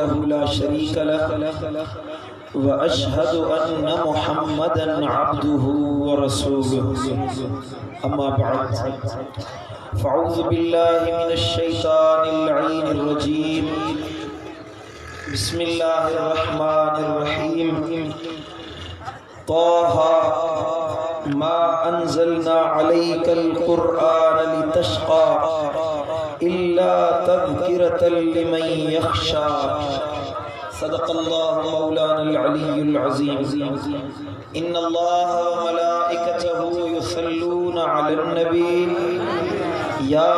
वहदहु ला शरीक लह व अशहदु अन्न मुहम्मदन अब्दुहु व रसूलुहु अम्मा बअद फ़अऊज़ु बिल्लाहि मिनश शैतानिर लईनिर रजीम बिस्मिल्लाहिर रहमानिर रहीम ताहा मा अंज़लना अलैकल कुरआन लितशक़ा इल्ला तज़किरतल लिमन यख़शा सदक़ल्लाहु मौलाना अल-अलीयुल अज़ीम इन्नल्लाह व मलाइकतहु युसल्लूना अलन नबी या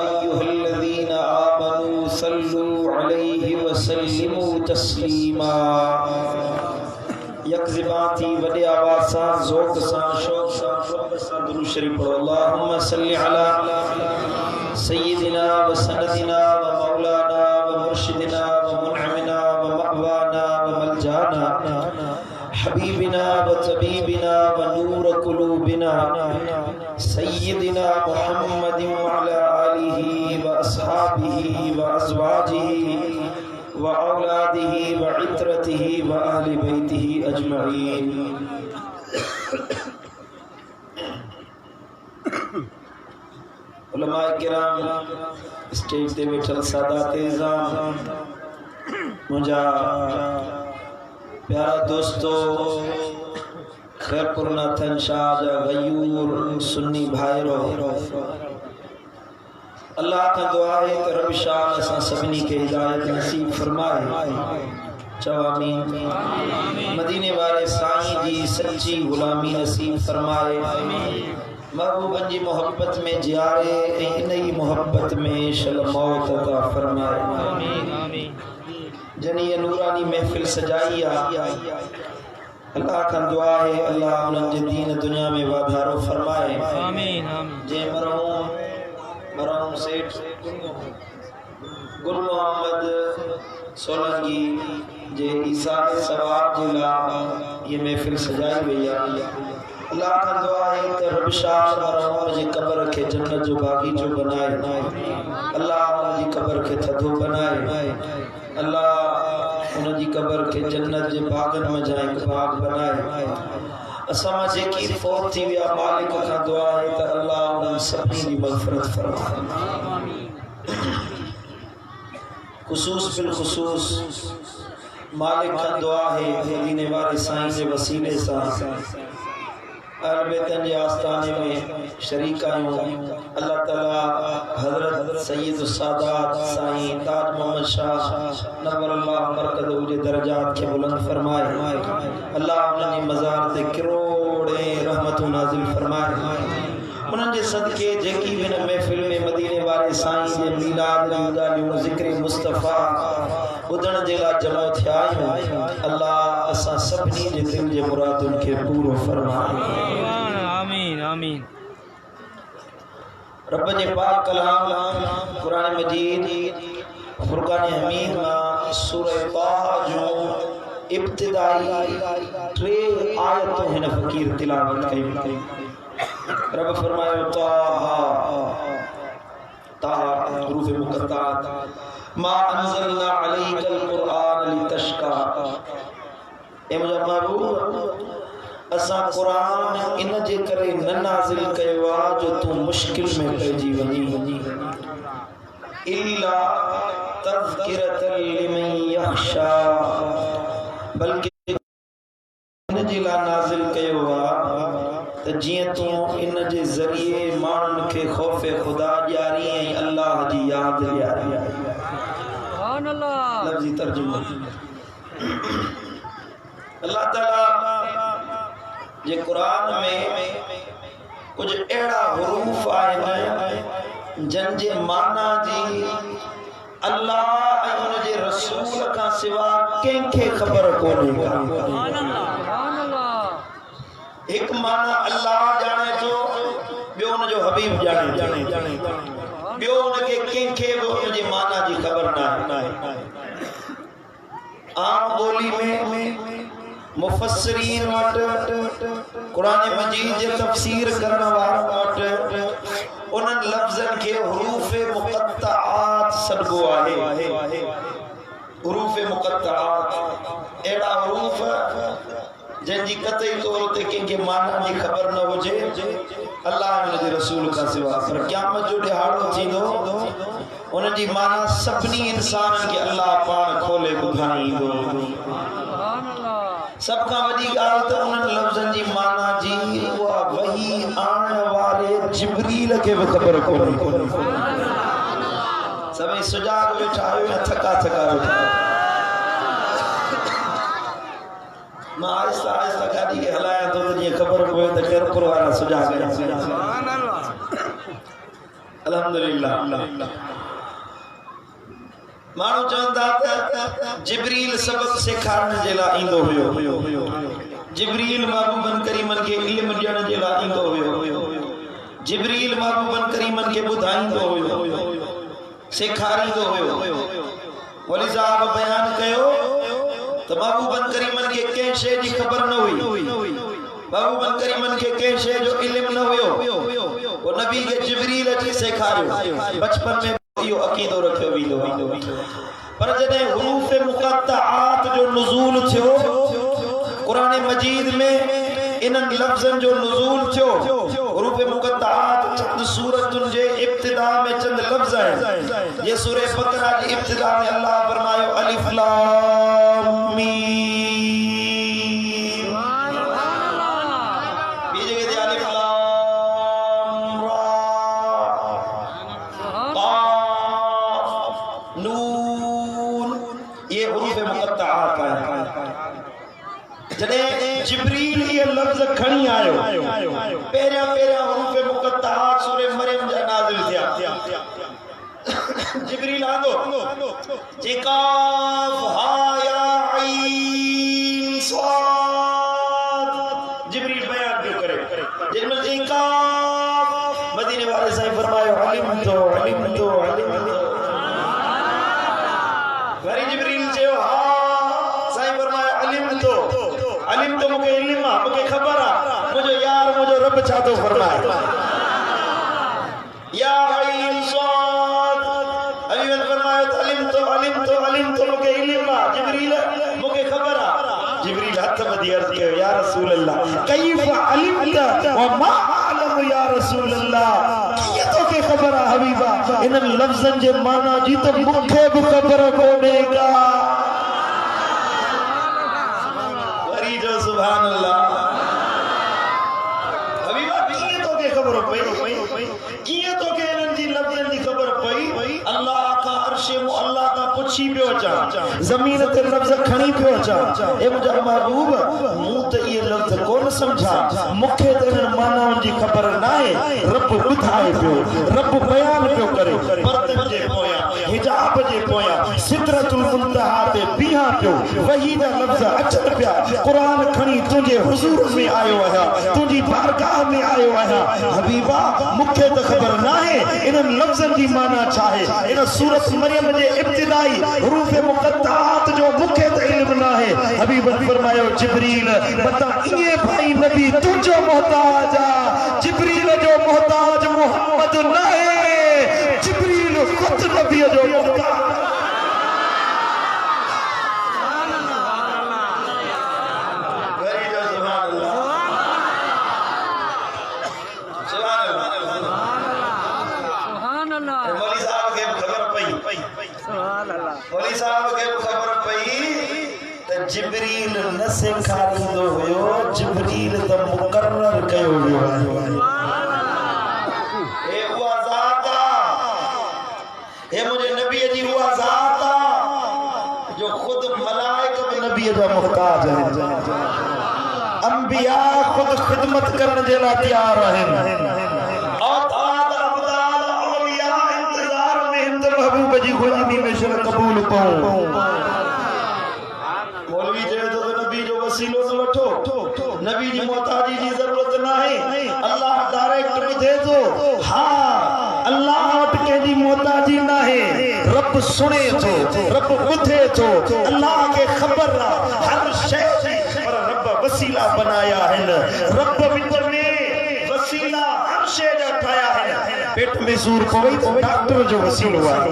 अय्युहल्लज़ीना आमनू सल्लू अलैहि व सल्लिमू तस्लीमा। यक ज़बाती वडे आवाज़ सां ज़ौक़ सां शौक़ सां क़ुर्ब सां दुरूद शरीफ पढ़ो। अल्लाहुम्मा सल्लि अला सय्यिदिना व सनदिना व मौलाना व मुर्शिदिना व मुनअमिना व मअवाना व मलजाना हबीबिना व तबीबिना व नूर कुलूबिना सय्यिदिना मुहम्मदिन व अला आलिहि व अस्हाबिहि व अज़वाजिहि व औलादिहि व इत्रतिहि व अहली बैतिहि अजमईन। उलमाए किराम, स्टेज ते बैठल सादात इज़ाम, मुझा प्यारा दोस्तों, खैरपुर नाथन शाह जा गयूर सुन्नी भाईरो, अल्लाह का दुआ है कि रब शाह असां सभिनी के हिदायत नसीब फरमाए। चओ आमीन। मदीने वारे साईं जी सच्ची गुलामी नसीब फरमाए। महबूबन जी मोहब्बत में जियारे इन ही मोहब्बत में शल मौत अता फरमाए। जनी ये नूरानी महफिल सजाई अल्लाह का दुआ है अल्लाह उन्हनि जे दीन दुनिया में वाधारो फरमाए। जे मरहूम सेठ गुल मोहम्मद सोलंकी जे ईसार सवाब जे लाइ ये महफिल सजाई वई आहे। अल्लाह का दुआ है कि रब शाह मरहूम जी कब्र के जन्नत जो बागीचो बनाए। अल्लाह उनकी कब्र के थधो बनाए। अल्लाह उनकी कब्र के जन्नत जे बागन में जा एक बाग बनाए। असां जेकी फौत थी विया मालिक का दुआ है त अल्लाह उन सभी की मग़फ़िरत फरमाए। खुसूस बिल खुसूस मालिक का दुआ है मदीने वाले साईं के वसीले से अहलबैतन के आस्थाने में शरीक आयूं। अल्लाह ताला हज़रत सैयद सादात साईं ताज मोहम्मद शाह नव्वरल्लाह मरकज़हु जे दर्जात के बुलंद फरमाए। अल्लाह उन्हनि मज़ार ते करोड़े रहमतूं नाज़िल फरमाए। उन्हनि जे सदके जेकी भी महफिल में मदीने वाले साईं जे मीलाद जी ॻाल्हियूं ज़िक्र मुस्तफ़ा ॿुधण जे लाइ जमा थिया आहियूं। अल्लाह असां सभिनी जे दिल जे मुरादुनि खे पूरो फरमाए। आमीन आमीन। रब जे पाक कलाम कुरान मजीद फुरकान हमीद मां सूरह ताहा जो इब्तिदाई 3 आयतों हिन फ़कीर तिलावत कई। रब फरमायो ताहा हुरूफ मुक़त्तात मा अंज़लना अलैकल कुरआन लितशक़ा। ए मुझा महबूब असां कुरान इन जे करे न नाज़िल कयो आ जो तू मुश्किल में पइजी वञी इल्ला तज़किरतल लिमन यख़शा, बल्कि इन जे लाइ नाज़िल कयो आ त जियां तू इन जे ज़रिए माण्हुनि खे खौफ़ खुदा ॾियारी ऐं अल्लाह जी याद ॾियारी। सुभान अल्लाह। लफ़्ज़ी तर्जुमो। अल्लाह ताला जे कुरान में कुछ अहिड़ा हुरूफ आहिनि जन जे माना जी अल्लाह ऐं उन जे रसूल खां सिवा कंहिंखे ख़बर कोन्हे। एक माना अल्लाह जाने तो बियो उन जो हबीब जाने बियो उनके कंहिंखे बि उन जी माना जी ख़बर न आहे। आम बोली में मुफस्सिरीन वटि कुरान मजीद जे तफसीर करण वारनि वटि उन्हनि लफ़्ज़नि खे हुरूफ़ मुक़त्तआत सॾिबो आहे। हुरूफ मुक़त्तआत एड़ा हुरूफ जंहिंजी कतई तौर ते कंहिंखे माना जी ख़बर न हुजे अल्लाह ऐं उनजे रसूल खां सिवा। पर क़यामत जो ॾिहाड़ो थींदो उनजी माना सभिनी इंसाननि खे अल्लाह पाण खोले ॿुधाईंदो। सब खां वॾी ॻाल्हि त उन्हनि लफ़्ज़नि जी माना जी उहा वही आणण वारे जिब्रील खे बि ख़बर कोन्हे। सभई सुजाग वेठा आहियो या थका थका वेठा आहियो? मां आहिस्ता आहिस्ता गाॾी खे हलायां थो त जीअं ख़बर पए त केरपुर वारा सुजाग आहिनि। अल्हम्दुलिल्लाह। माण्हू चवंदा त जिब्रील सबक सेखारण जे लाइ ईंदो हुयो। जिब्रील महबूबन करीमन खे इल्म ॾियण जे लाइ ईंदो हुयो। जिब्रील महबूबन करीमन खे ॿुधाईंदो हुयो, सेखारींदो हुयो। वली साहब बयान कयो त महबूबन करीमन खे कंहिं शइ जी ख़बर न हुई। महबूबन करीमन खे कंहिं शइ जो इल्म न हुयो। वो नबी खे जिब्रील अची सेखारियो। बचपन में इहो अक़ीदो रखियो वेंदो। पर जॾहिं हुरूफ मुक़त्तआत जो नुज़ूल थियो, क़ुरान मजीद में इन्हनि लफ़्ज़नि जो नुज़ूल थियो। हुरूफ मुक़त्तआत चंद सूरतुनि जे इब्तिदा में चंद लफ़्ज़ आहिनि। ये सूरह बकरा जी इब्तिदा में अल्लाह फरमायो अलिफ लाम मीम। ॿी जगह ते अलिफ लाम रा क़ाफ नून। ये हुरूफ मुक़त्तआत है। जॾहिं जिब्रील ये लफ़्ज़ खणी आयो, पहिरियां हुरूफ मुक़त्तआत सूरह मरियम जा नाज़िल थिया। जिब्रील आंदो जे काफ हा या ऐन स्वाद। जिब्रील बयान पियो करे जिनमें जे काफ मदीने वाले साईं फरमायो अलिम तो वरी जिब्रील चयो हा साईं फरमायो अलिम तो मूंखे इल्म आहे, मूंखे ख़बर आहे मुंहिंजो यार मुंहिंजो रब छा थो फरमाए। या ऐन स्वाद अलीवन फरमायो अलिम तो मूंखे इल्म आहे। जिब्रील मूंखे ख़बर आहे। जिब्रील हथ ॿधी अर्ज़ कयो या रसूल अल्लाह कैफ़ अलिमत व मा अअलम या रसूल अल्लाह। कीअं तोखे ख़बर आहे हबीबा इन्हनि लफ़्ज़नि जे माना जी त मूंखे बि ख़बर कोन्हे का। वरी जो सुभान अल्लाह। हबीबा कीअं तोखे ख़बर पई? कीअं तोखे इन्हनि जी लफ़्ज़नि जी ख़बर पई? अल्लाह का अर्श मुअल्ला का पुछी पियो अचां, ज़मीन ते लफ़्ज़ खणी पियो अचां। ए मुंहिंजा महबूब मूं त इहे लफ़्ज़ कोन सम्झा, मूंखे त इन्हनि मानाउनि जी ख़बर न आहे। रब ॿुधाए पियो, रब बयान पियो करे। पर्दनि जे पोयां हिजाब जे पोयां सिदरतुल मुंतहा ते बीहा पियो। वही जा लफ़्ज़ अचनि पिया। क़ुरान खणी तुंहिंजे हुज़ूर में आयो आहियां, तुंहिंजी बारगाह में आयो आहियां। हबीबा मूंखे त ख़बर न आहे इन्हनि लफ़्ज़नि जी माना छा आहे। इन सूरत मरियम जे इब्तिदाई हुरूफ मुक़त्तआत जो मूंखे त इल्म न आहे। हबीब फरमायो जिब्रील बता इहे भाई नबी तुंहिंजो मोहताज आहे। जिब्रील जो मोहताज मोहम्मद न आहे। जिब्रील ख़ुद नबी जो मोहताज। मौलवी साहब खे ख़बर पई त जिब्रील न सेखारींदो हुयो, जिब्रील त मुक़र्रर कयो वियो आहे। हे उहा ज़ात आहे, हे मुंहिंजे नबीअ जी उहा ज़ात आहे जो ख़ुद मलाइक बि नबीअ जा मुहताज आहिनि। अंबिया ख़ुद ख़िदमत करण जे लाइ तयार आहिनि। महबूब जी गुलामी में शर कबूल पाऊं। मौलवी चए तो नबी जो वसीलो न वठो, नबी जी मोहताजी जी जरूरत न आहे। अल्लाह डायरेक्ट ॿुधे थो। हाँ अल्लाह वटि कंहिंजी मोहताजी न आहे। रब सुणे थो, रब ॿुधे थो। अल्लाह खे ख़बर आहे हर शइ जी, पर रब वसीला बनाया आहिनि। रब विच में वसीला हर शइ जा ठाहिया आहिनि। पेट में सूर पवे तो डॉक्टर जो वसीलो आहे।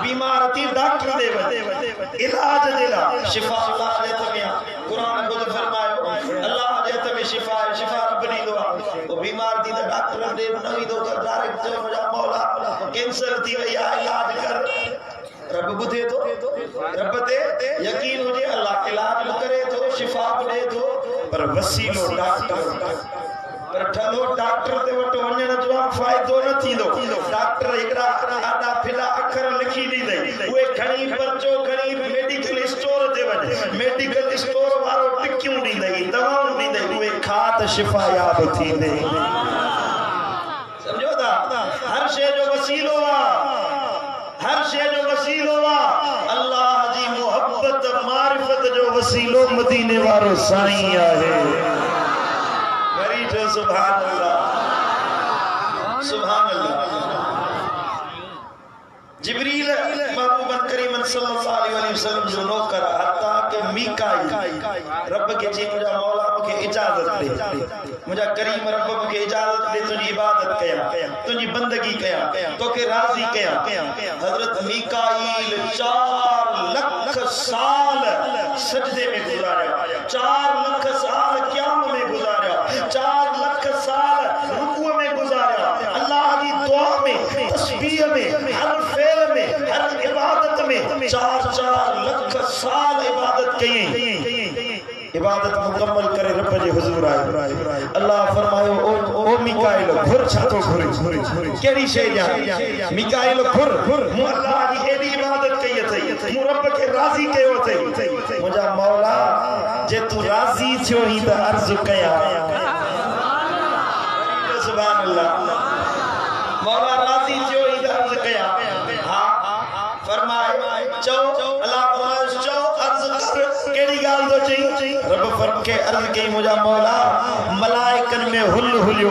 बीमार थी डॉक्टर दे इलाज दिला शिफा अल्लाह दे तमिया कुरान खुद फरमायो अल्लाह दे तमे शिफा शिफा रब दी दुआ वो बीमार थी तो डॉक्टर दे नवी दो डायरेक्ट जो मुझा मौला कैंसर थी या इलाज कर रब बुधे तो रब ते यकीन हो जे अल्लाह इलाज करे तो शिफा दे तो पर वसीलो डॉक्टर पर ठलो डॉक्टर ते वटो वणन जो फायदो न थींदो डॉक्टर एकड़ा आडा फिला अखर लिखी दी दे उए घणी पर्चो घणी मेडिकल स्टोर ते वने मेडिकल स्टोर वारो टिक्कियूं दी दे दवाऊं दी दे उए खा त शिफा याब थींदे समझो ता हर शे जो वसीलो आ हर शे जो वसीलो आ अल्लाह जी मोहब्बत मारिफत जो वसीलो मदीने वारो साईं आहे सुभान अल्लाह सुभान अल्लाह जिब्रील महबूब करीम सल्लल्लाहु अलैहि वसल्लम जो नौकर हत्ता के मीकाईल रब के जी मुझा मौला मुझे इजाजत दे मुझा करीम रब मुझे इजाजत दे तुझी इबादत कया तुझी बंदगी कया तो के राजी कया हजरत मीकाईल 4 लाख साल सजदे में गुजारा 4 लाख साल क़याम में गुजारा 4 लाख साल रुकू में गुजारा अल्लाह की दुआ में तस्बीह में हर फेल में हर इबादत में 4 लाख साल इबादत कई इबादत मुकम्मल करे रब जे हुजूर आए अल्लाह फरमायो ओ मीकाईल घुर छातो घुरे केड़ी शे जा मीकाईल घुर मु अल्लाह की एडी इबादत कई थई मु रब के राजी कयो थई मुजा मौला जे तू राजी थियो ही त अर्ज कया सुभान अल्लाह मौला राजी थियो ही त अर्ज कया हां फरमाए चो अल्लाह फरमाए चो अर्ज कर केड़ी गाल तो चई रब फरम के अर्ज कई मुजा मौला मलाइकन में हुल हुलियो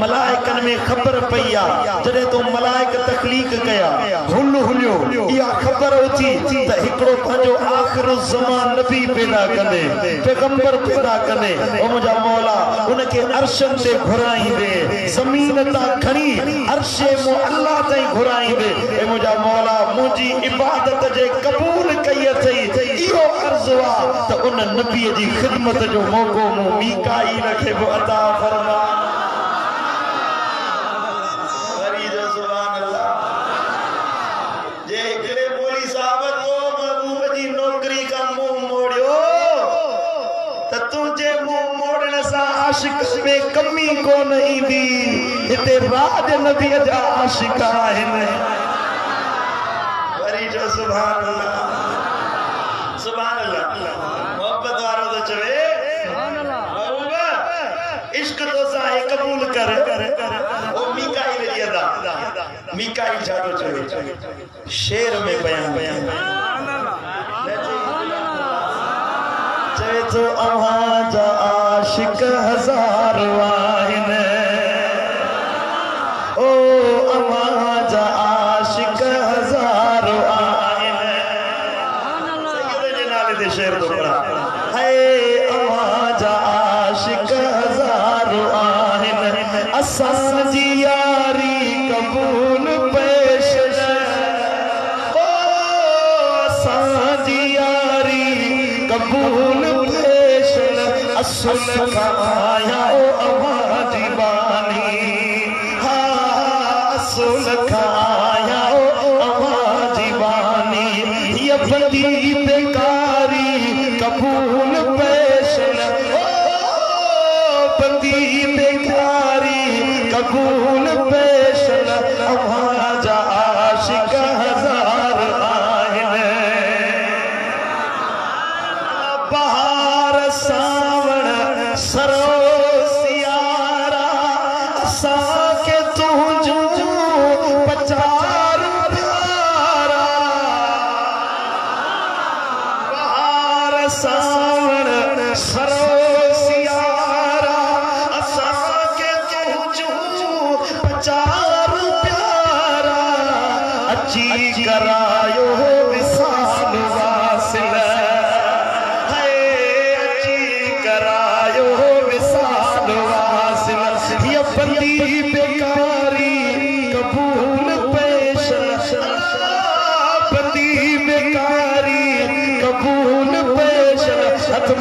मलाइकन में खबर पईया जदे तो मलाइक तखलीक कया हुल हुलियो या खबर होती त एकड़ो पंजो आखिर ज़मान नबी पैदा कंदे पैगंबर पैदा कंदे ओ मुजा मौला उनके अर्शन ते घुराईंदे जमीन ता खणी अर्शे मो अल्लाह ताई घुराईंदे ए मुजा मौला मुजी इबादत जे कबूल कई थई इहो अर्ज़ वा त उन नबी जी खिदमत जो मौको मु मीकाईल के वो अता फरमा फरीद सुभान अल्लाह जे एकड़े बोली साहब तो महबूब जी नौकरी का मुंह मोड़ियो त तुझे मुंह मोड़न सा आशिक में कमी को नहीं दी इते राज नबी जा आशिक आहिन फरीद सुभान अल्लाह सुभान अल्लाह मोहब्बत वारो तो चवे सुभान अल्लाह महबूबा इश्क तो साए कबूल कर ओ मीकाईल जी अदा मीकाईल जादो चवे शेर में बयान सुभान अल्लाह चवे तो अहां जा आशिक हजार आहिन ओ अहां जा आशिक हजार आहिन सैयद जे नाले दे शेर तो पढ़ा है अहां जा आशिक हजार आहिन असां जी यारी कबूल पेश ओ असां जी यारी कबूल पेश असुल का आया ओ अहां जी बानी हां असुल का आया ओ अहां जी बानी ये बंदी बेकारी कबूल पेश बंदी बेकारी कबूल पेश अहां जा आशिक हजार आहिन बहार सावण सरो सियारा असां के तुझू पचार प्यारा बहार सावण सरो सियारा असां के तुझू पचार प्यारा अची करायो विसाल वासिल बंदी बेकारी कबूल पेश बंदी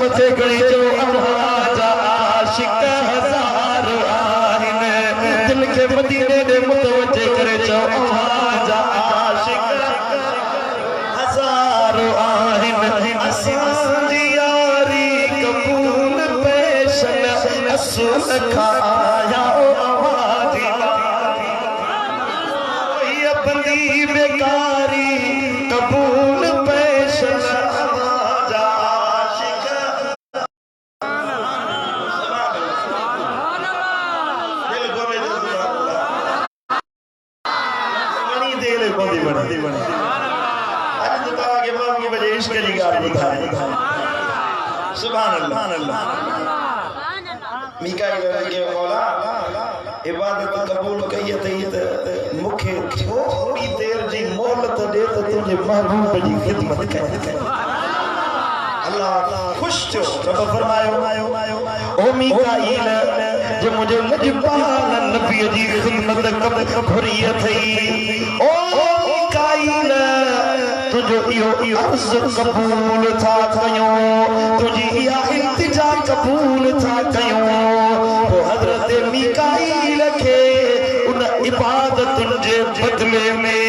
मथे खणी चओ अव्हाजा आशिक हज़ार आहिनि दिल खे मदीने ॾे मुतवजे करे चओ अव्हाजा आशिक हज़ार आहिनि असांजी यारी क़बूल पेशन असूल खां आया अव्हाजी बंदी बेकारी कबूल पेशन अव्हाजा आशिक दिल गोरे जो बड़ी दिल कोंदी बड़ी आज तो के बाप की वजह इश्क की गाल बुधाए सुभान अल्लाह मीकाईल के मौला इबादत कबूल कई त मुखे थोड़ी देर जी मोहलत दे तो तुझे महबूब जी खिदमत करे अल्लाह खुश थियो रब फरमायो ओ मीकाईल जे मुझे लजपाल नबी जी खिदमत कब घुरिय थई ओ मीकाईल तुझो इहो अर्ज़ कबूल था कयो तुझी इहा इल्तिजा कबूल था कयो तो हज़रत मीकाईल के उन इबादत जे बदले में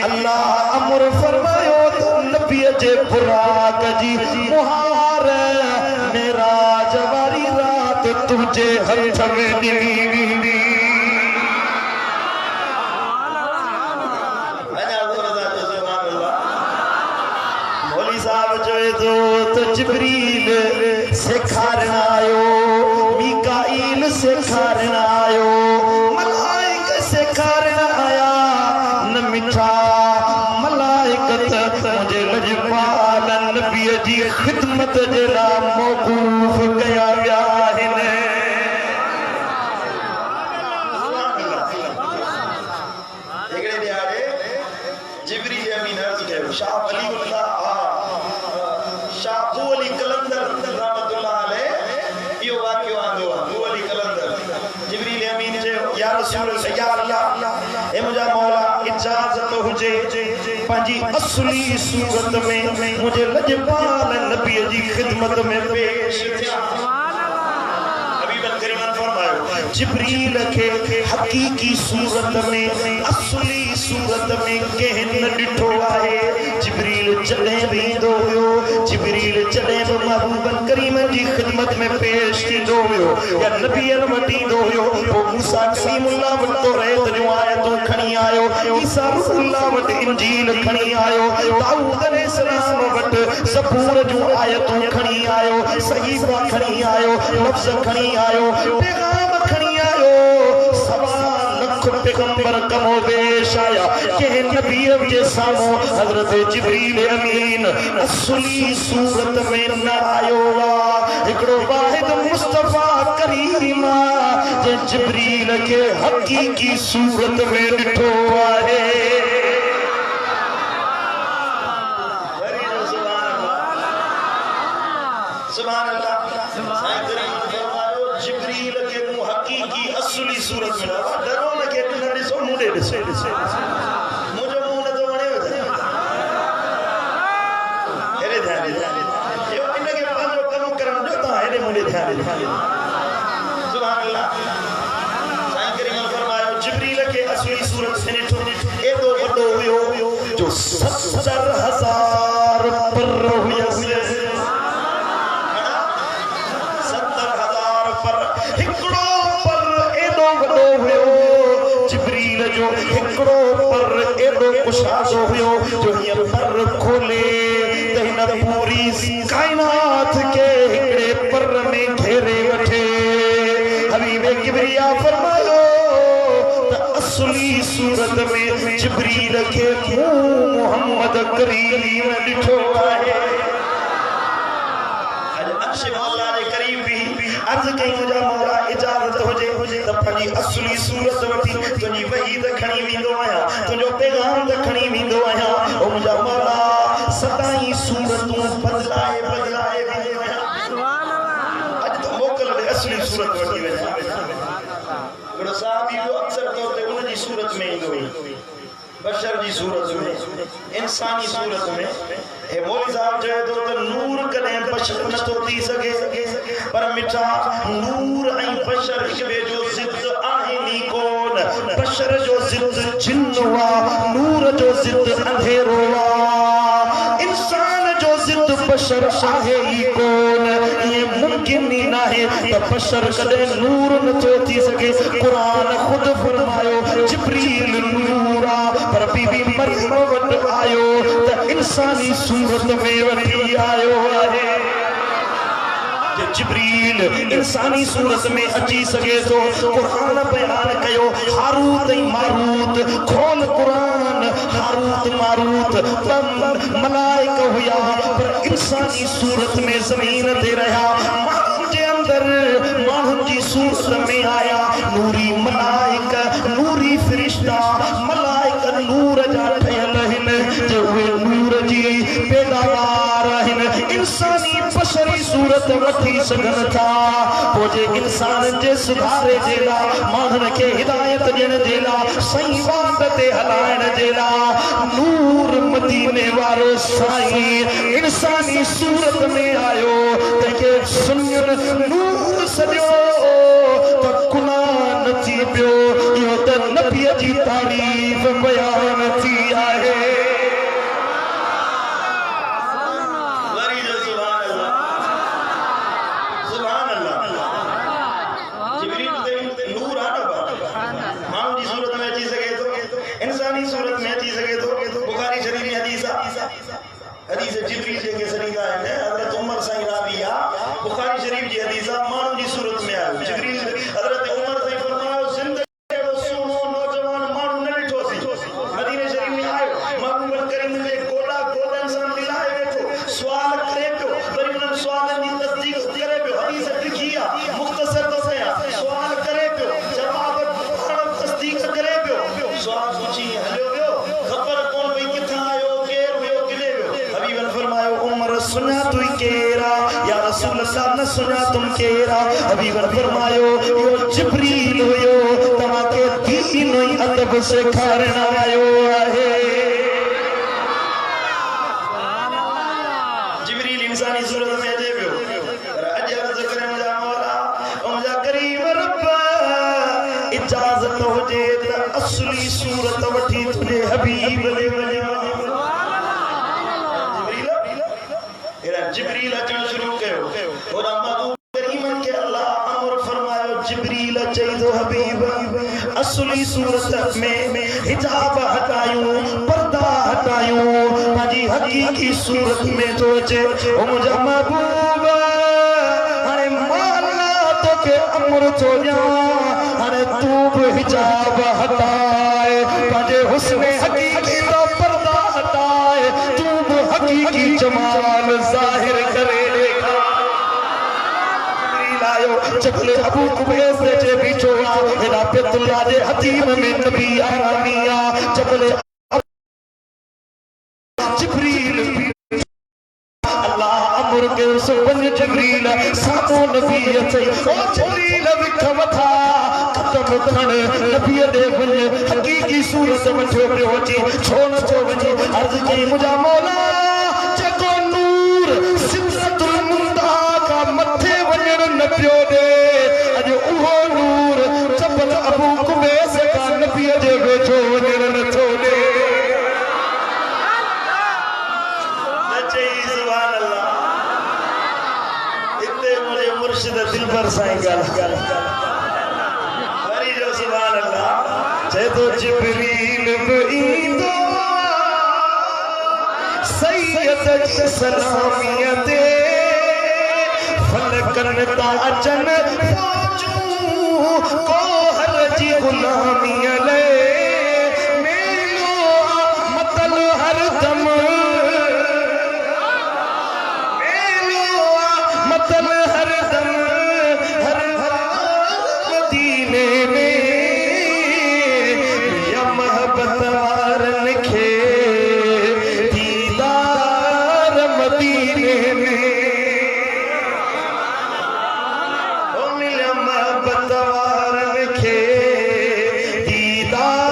अल्लाह अमर फरमायो तो नबी जे बुराक जी मुहार मेराज वारी रात तुझे हथ में ॾिनी वेंदी मौली साहब चवे तो जिब्रील सेखारण आयो मीकाईल सेखारण आयो मलाइक सेखारण आया न मिठा मलाइकत मुझे लजपाल नबी जी खिदमत जे लाइ मौक़ूफ़ कया विया आहिनि हिकिड़े ॾियारे जिब्रील अमीन अर्ज़ कयो शाह वलीउल्लाह शाह अबू अली कलंदर रहमतुल्लाह अलैह इहो वाक़ियो आंदो आहे अबू अली कलंदर जिब्रील अमीन चयो या रसूल या अल्लाह ए मुंहिंजा मौला इजाज़त हुजे पंहिंजी असली सूरत में मुंहिंजे लजपाल नबी जी खिदमत में पेश थिया जिब्रील के हकीकी सूरत में असली सूरत में कंहिं न ॾिठो आहे जिब्रील जॾहिं वेंदो हुयो जिब्रील जॾहिं बि महबूबन करीमन जी खिदमत में पेश थींदो हुयो या नबीअनि वटि ईंदो हुयो पोइ मूसा कलीमुल्लाह वटि तौरात जूं आयतूं खणी आयो ईसा रूहुल्लाह वटि इंजील खणी आयो दाऊद अलैहिस्सलाम वटि ज़बूर जूं आयतूं खणी आयो सहीफ़ा खणी आयो लफ़्ज़ खणी आयो पैगाम खणी आयो सवा लख पैगंबर कमो बेश आया कंहिं नबी जे साम्हूं हज़रत जिब्रील अमीन असली सूरत में न आयो आहे हिकिड़ो वाहिद मुस्तफ़ा करीम जे जिब्रील खे हकीकी सूरत में ॾिठो आहे सुभान अल्लाह जिब्रील के मुंह हकीकी असली सूरत में डरो न के न ॾिसो मुंडे ॾिसो मुंहिंजो मुंहुं न थो वणे हेॾे ध्यानु इहो इनखे पंहिंजो कमु करणु ॾियो तव्हां हेॾे मुंडे ध्यानु सुभान अल्लाह साईं करीम फरमायो जिब्रील के असली सूरत में ॾिठो एॾो वॾो हुयो जो 70,000 पर हुयसि जिब्रील जो हिकिड़ो पर एॾो कुशादो हुयो जो हीअं पर खोले त हिन पूरी काइनात खे हिकिड़े पर में घेरे वठे हबीब किबरिया फरमायो त असली सूरत में जिब्रील खे मोहम्मद करीम ॾिठो आहे अर्ज़ कई मुंहिंजा मौला इजाज़त हुजे त पंहिंजी असली सूरत वठी तुंहिंजी वहीद खणी वेंदो आहियां तुंहिंजो पैगाम त खणी वेंदो आहियां ओ मुंहिंजा मौला सदाई सूरतूं बदलाए वेंदो आहियां अॼु त मोकल ॾे असली सूरत वठी वञा हिकिड़ो साहबी अक्सर तौर ते उनजी सूरत में ईंदो हुई बशर जी सूरत में, इंसानी सूरत में। हे मौली साहब चए तो नूर कदे बशर न तो थी सके, पर मिठा नूर ऐं बशर हिक ॿिए जो ज़िद आहिनि ई कोन। बशर जो ज़िद जिन्न वा, नूर जो ज़िद अंधेरो वा। इंसान जो ज़िद बशर आहे ई कोन। ये मुमकिन ही नाहे त बशर कदे नूर न तो थी सके। कुरान खुद फरमायो जिब्रील नूर आ, पर बीबी मरियम वट आयो त इंसानी सूरत में वठी आयो आहे। जिब्रील इंसानी सूरत में अची सके तो कुरान बयान कयो हारूत ऐं मारूत। खोल कुरान, हारूत मारूत मलाइक हुया, पर इंसानी सूरत में ज़मीन ते रहा। माण्हुनि जे अंदर माण्हुनि जी सूरत में आया नूरी मलाइक, नूरी फरिश्ता। मलाइक नूर जा ठहियल आहिनि, जो उहे नूर जी पैदावार आहिनि। इंसानी बशरी सूरत वठी सघनि था। पोइ जे इंसान जे सुधारे जे लाइ, माण्हुनि खे हिदायत ॾियण जे लाइ, सही बात ते हलाइण जे लाइ नूर मदीने वारो साईं इंसानी सूरत में आयो। तंहिंखे सुनियल नूर सॼो त कुनान थी पियो। इहो त नबीअ जी तारीफ़ बयान थी आहे। इंसानी सूरत में अची सके तो बुखारी शरीफ में हदीस जिब्रील जेके सरीदा आहिनि, हज़रत उमर साईं रावी आहे। बुखारी शरीफ जी हदीस आहे, माण्हू जी सूरत में आयो जिब्रील। हज़रत उमर साईं फरमायो ज़िंदगी जो सुहिणो नौजवान माण्हू न ॾिठोसीं। मदीने शरीफ में आयो, महबूब करीम जे गोॾा गोॾनि सां मिलाए वेठो, सुवाल करे पियो, वरी उन्हनि सुवालनि जी तस्दीक करे पियो। हदीस लिखी आहे, मुख़्तसर थो कयां। सुवाल करे पियो, जवाब तस्दीक करे पियो। सुवाल पुछी हलियो वियो, ख़बर कोन पई किथां आयो, केरु हुयो, किने वियो। हबीबन फरमायो उमर सुञा तू केरा या रसूल अल्लाह न सुञा तुम केरा। हबीबन फरमायो यो जिब्रील हुयो, तव्हां खे दीन ऐं अदब सेखारण आयो आहे। जिब्रील इंसानी सूरत में अचे पियो, पर अॼु अर्ज़ करे मुंहिंजा मौला, मुंहिंजा करीम रब, इजाज़त हुजे त असली सूरत वठी तुंहिंजे हबीब ॾे वञा। जिब्रील अचण शुरू कयो। और महबूब करीम के अल्लाह अमर फरमायो जिब्रील चई तो हबीब असली सूरत में हिजाब हटायूं, पर्दा हटायूं, पंहिंजी हकीकी सूरत में तो अचे। ओ मुंहिंजा महबूब, हाणे माला तोखे अमर थो ॾियां, हाणे तूं बि हिजाब हटाए, पंहिंजे हुस्न हकीकी जो पर्दा हटाए, तूं बि हकीकी जमाल ज़ाहिर करे ॾेखार। चकले अबू कुबैस जे बीचो आ, हेॾा बैतुल्लाह जे हतीम में नबी आरामी आ। चकले जिब्रील अल्लाह अमर के सुबन जिब्रील सातो नबी चई, ओ जिब्रील विख वठा कदम खण, नबी दे वञ, हकीकी सूरत वठो पियो अची। छो न छो वञे? अर्ज़ कई मुंहिंजा मौला, जेको नूर सिदरतुल मुंतहा खां मथे वञण न पियो ॾे, अॼु उहो नूर जबल अबू कुबैस खां नबीअ जे वेझो वञण नथो ॾे। मुर्शिद दिलबर साईं वरी जो सुभान अल्लाह चए तो जिब्रील बि ईंदो सैयद जी सलामीअ ते, फलकनि तां अचनि फौजूं कोहर जी गुलामीअ ले, मेलो मतल हर दम, मेलो मतल हर दम, हर मदीने में या महबत वारन खे दीदार मदीने में, ओ मिलिया महबत वारन खे दीदार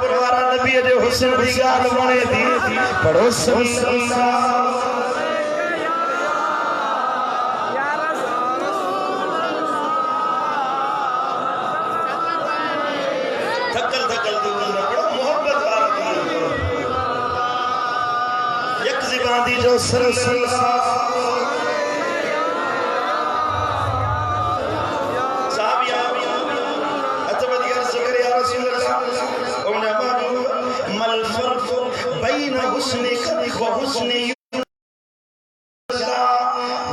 परवारा नबी जे हुस्न दी गाल बने दी पढ़ो सल्लल्लाहु थकल थकल दी गुजरा बड़ा मोहब्बत वाला एक ज़बान दी जो सल्लल्लाहु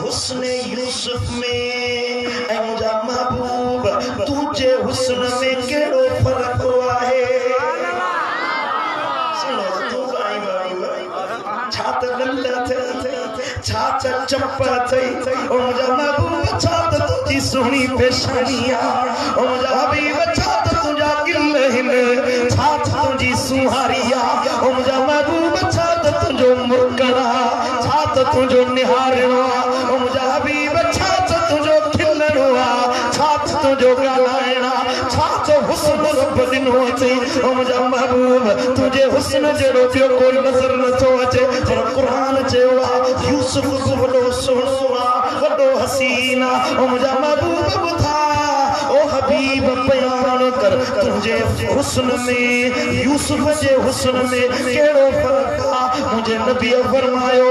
हुस्ने यूसुफ में ऐ मुझा महबूब तुझे हुस्न में केड़ो फर्क हुआ है सुनो तू भाई छात गंदा थे छात चंपा थे ओ मुझा महबूब छात तुझी सोहनी पेशानिया ओ मुझा हबीब छात तुझा गिलहिन छात तुझी सुहारिया ओ मुझा महबूब छात तुझो मुरकड़ा छात तुझो निहारवा ओ मुझा हबीब छात तुझो खिलणवा छात तुझो गालायणा छात हुस्न रब दिनो अचे ओ मुझा महबूब तुझे हुस्न जड़ो पियो कोई नजर न तो अचे पर कुरान चेवा यूसुफ को वडो सोहणो वडो हसीना ओ मुझा महबूब बुधा ओ हबीब बयान कर तुझे हुस्न में यूसुफ जे हुस्न में केड़ो फर्क आ मुझे नबी फरमायो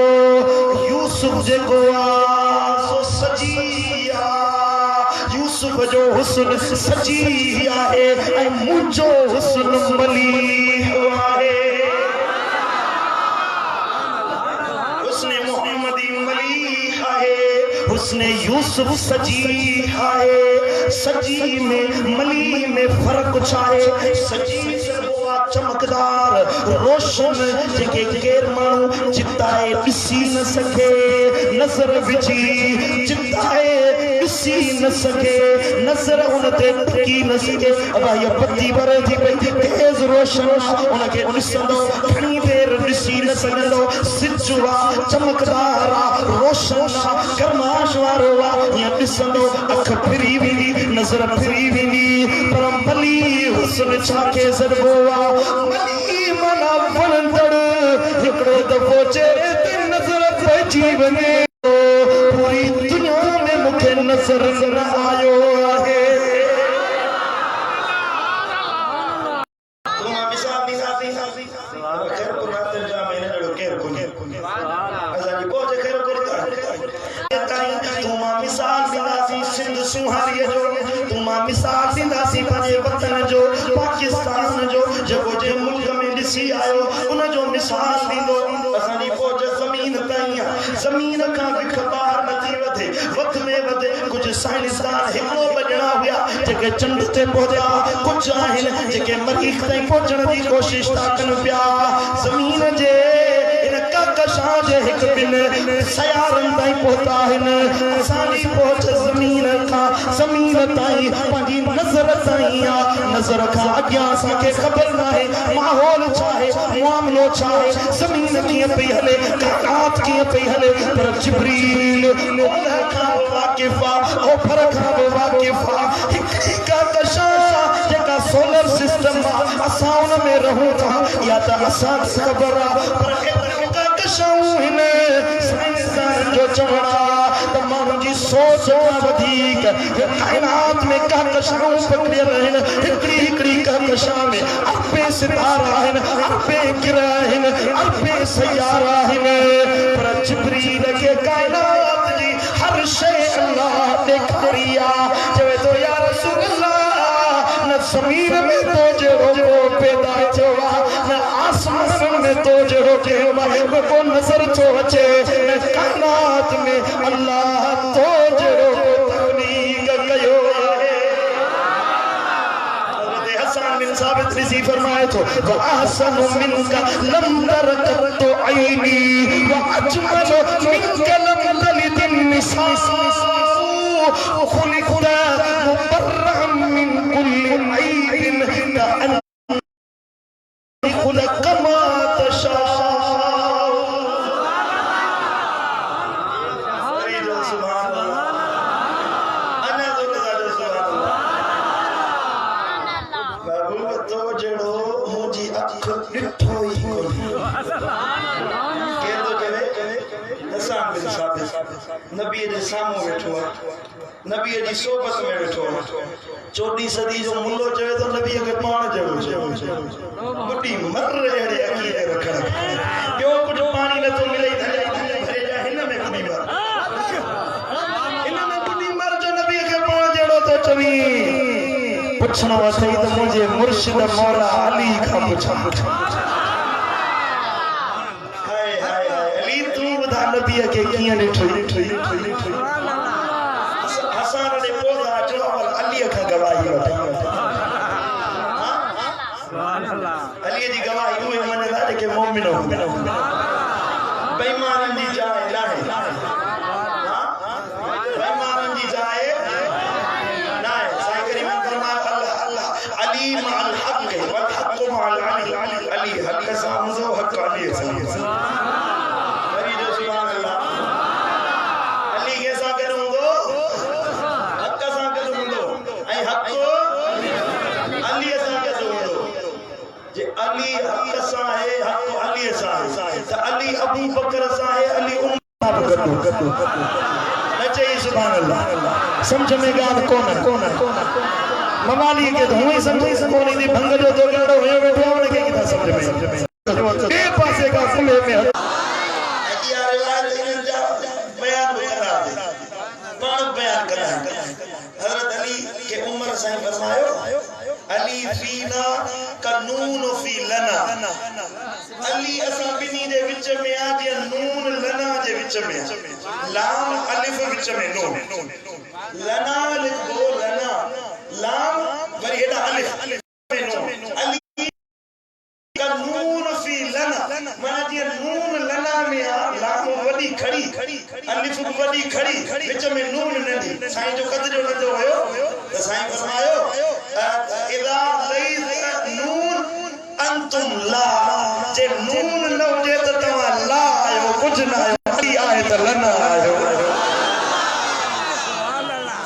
यूसुफ जे गोआ सो सजिया यूसुफ जो हुस्न सजी आहे ऐ मुझो हुस्न मली आहे हुस्न मोहम्मदी मली आहे हुस्न यूसुफ सजी आहे सजी में मली में फर्क छाए सजी चमकदार रोशन जेके केर मानू चिताए दिसी न सके नजर विझी चिताए दिसी न सके नजर उन ते टकी न सके अबा ये बत्ती भरे थी तेज रोशन उनके ॾिसंदो घणी देर ॾिसी न सघंदो सिजवा चमकदार रोशन गरमाश वारो ये ॾिसंदो अख फिरी वेंदी नजर फिरी वेंदी पर भली हुस्न छाके ज़रबो मली मना वणंदड़ हिकड़ो दफ़ो चेहरे ते नज़र पइजी वञे पूरी दुनिया में मूंखे नज़र न आयो आहे तुमा मिसाल खैर पुरा तर्जुमा में नड़ो केर कोने असानी पोज खैर करता तुमा मिसाल दिंदासी सिंध सुहारी जो तुमा मिसाल दिंदासी पंहिंजे वतन जो पाकिस्तान जो जेको जे मुल्क में ॾिसी आयो उन जो मिसाल ॾींदो असांजी फौज ज़मीन ताईं ज़मीन खां बिख ॿाहिर नथी वधे वध में वधे कुझु साइंसदान हिकिड़ो ॿ हुआ जेके चंड ते पहुचा कुझु आहिनि जेके मरीख़ ताईं पहुचण जी कोशिश था कनि पिया ज़मीन जे इन कहकशां जे हिकु ॿिनि सयारनि ताईं पहुता आहिनि असांजी फौज ज़मीन खां ज़मीन ताईं पंहिंजी नज़र ताईं आहे नज़र खां अॻियां असांखे ख़बर न आहे माहौल छा आहे मामलो छा आहे ज़मीन कीअं पई हले काइनात कीअं पई हले पर जिब्रील ओलह खां वाक़िफ़ आहे ओभर खां बि वाक़िफ़ आहे हिकिड़ी कहकशां जेका सोलर सिस्टम आहे असां उन में रहूं था या त असांखे ख़बर आहे पर एतिरियूं कहकशाऊं हिन साइंसदान जो चवण आहे त माण्हू जी सोच खां वधीक काइनात में कहकशाऊं पकड़ियल आहिनि हिकिड़ी हिकिड़ी कहकशां में अरबे सितारा आहिनि अरबे ग्रह आहिनि अरबे सयारा आहिनि पर जिब्रील खे काइनात जी हर शइ अल्लाह ॾेखारी आहे चवे थो या रसूल अल्लाह न ज़मीन में तो जहिड़ो को पैदा थियो आहे न आसमान में तो जहिड़ो थियो आहे को नज़र थो अचे न काइनात में अल्लाह तो जहिड़ो को तख़लीक़ कयो आहे हसन बिन साबित रिज़ी फरमाए थो व अहसनु मिनका लम तरकत ऐनी व अजमलु मिनका लम तलिद निसा खुलिक़त मुबर्रअन मिन कुल्ली ऐबिन कअन खुलक़ मा तशा सुभान अल्लाह अना तो सुभान अल्लाह बाबू तो जड़ो मुझी डिठो ही के तो चवे हसन बिन साबित नबी जे सामो बैठो नबी जी सोबत में बैठो 14वीं सदी जो मुल्लो चवे तो नबी के पाण जड़ो बुटी मर एड़े अकीदे रखण क्यों कुछ पानी न तो मिले भरे जा हिन में बुटी मर जो नबी के पाण जड़ो तो चवी पुछणो अथई त मुझे मुर्शिद मौला अली का पुछा हाय हाय अली तू बता नबी के किए डिठो हसन ने पोधा जो अली का गवाही वठे अली जी गवाही हुए मन दा के मोमिन हो बेईमान जी जाए लाहे बेईमान जी जाए नाए साईं करीम फरमाया अल्लाह अल्लाह अली माल हक वल हक माल अली अली हक सामो हक अली वरी जो सुभान अल्लाह अली के सा करूंगो हक सा करूंगो ऐ हक अली सा करूंगो जे अली हक सा है हक अली सा है त अली अबू बकर सा है अली उमर गदो नचे सुभान अल्लाह समझ में गाल कोन मवाली के धुई समझी कोनी दी भंग जो तो गड़ो होयो बैठो उनके किथा समझ में ए पासे का खुले में अकिया रिवायत इन जा बयान करा दे पाण बयान करा हजरत अली के उमर साईं फरमायो अली फीना कानून फी लना अली असा बिनी दे विच में आ जे नून लना जे विच में लाम अलिफ विच में नून लना लिखो लना लाम वरी हेडा अलिफ में नून अली कानून फी लना माना जे नून लना में आ लाम वडी खड़ी अलिफ वडी खड़ी विच में नून नंढी साईं जो कद जो नंढो होयो त साईं फरमायो इदा लैस नून अंतुम ला जे नून न हुजे त तवा ला आयो कुछ ना आयो आए त लना आयो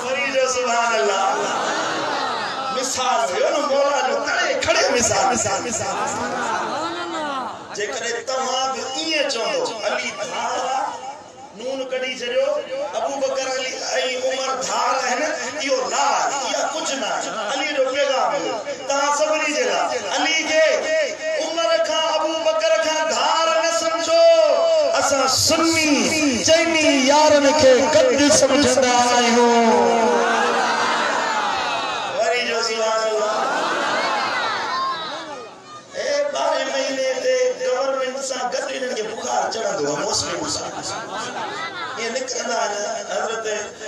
वरी जो सुभान अल्लाह मिसाल हो न मौला जो खड़े मिसाल जे करे तवा भी इए चोंदो अली धारा नून कडी छड़ियो अबू बकर अली ऐ उमर धार है न इयो ला या कुछ ना अली जो पैगाम ता सबरी जेला अली के उमर का अबू बकर का धार न समझो असा सुन्नी चैनी यारन के कद समझंदा आयो वरी जो सुभान अल्लाह ए 12 महीने ते गवर्नमेंट सा गद इनन के बुखार चढ़ंदो मौसमी बुखार ये निकरंदा हजरत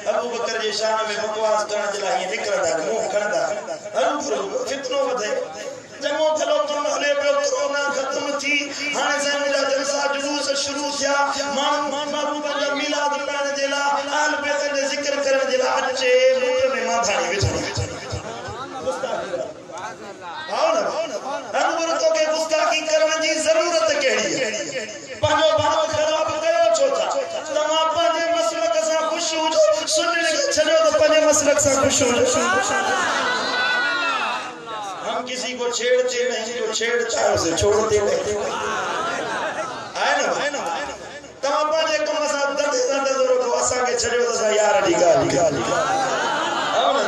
अबू बकर जे शान में बकवास करण जे लाए निकरंदा मुंह खणदा हर फितनो वधे जमो फलो कम हले पियो कोरोना खत्म थी हाने से मुजा जलसा जुलूस शुरू थिया महबूब जा मिलाद पाण जे ला आल बेत जे जिक्र करण जे ला अचे मुंह में माथाणी विछड़ी आओ ना अनवर तो के गुस्ताखी करण जी जरूरत केड़ी है पाजो भाव खराब कयो छो था तमा पाजे मसलक सा खुश हो जो सुनने के छड़ो तो पाजे मसलक सा खुश हो जो हम किसी को छेड़ते नहीं जो छेड़ता है उसे छोड़ते नहीं आए ना तमा पाजे कम सा दंड जरूर को असा के छड़ो तो सा यार दी गाली आओ ना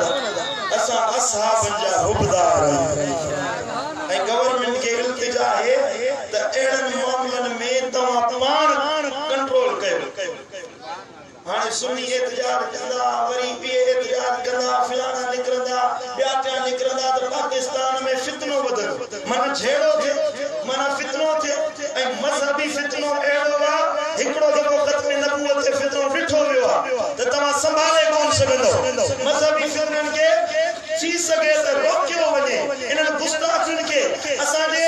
असा असहाब जा हुबदार है गवर्नमेंट के इल्तिजा है त एड़न मामलन में तवा पाण कंट्रोल कयो हाने सुन्नी एहतजाज कंदा वरी बे एहतजाज कंदा फलाना निकरंदा ब्याटा निकरंदा त पाकिस्तान में फितनो बदल मन छेड़ो थे मन फितनो थे ए मजहबी फितनो एड़ो वा हिकड़ो दफो खत्म नबूवत से फितनो डिठो वियो त तवा संभाले कोन सगंदो मजहबी फितनन के सी सके त रोकियो वने इनन गुस्ताखन के असा जे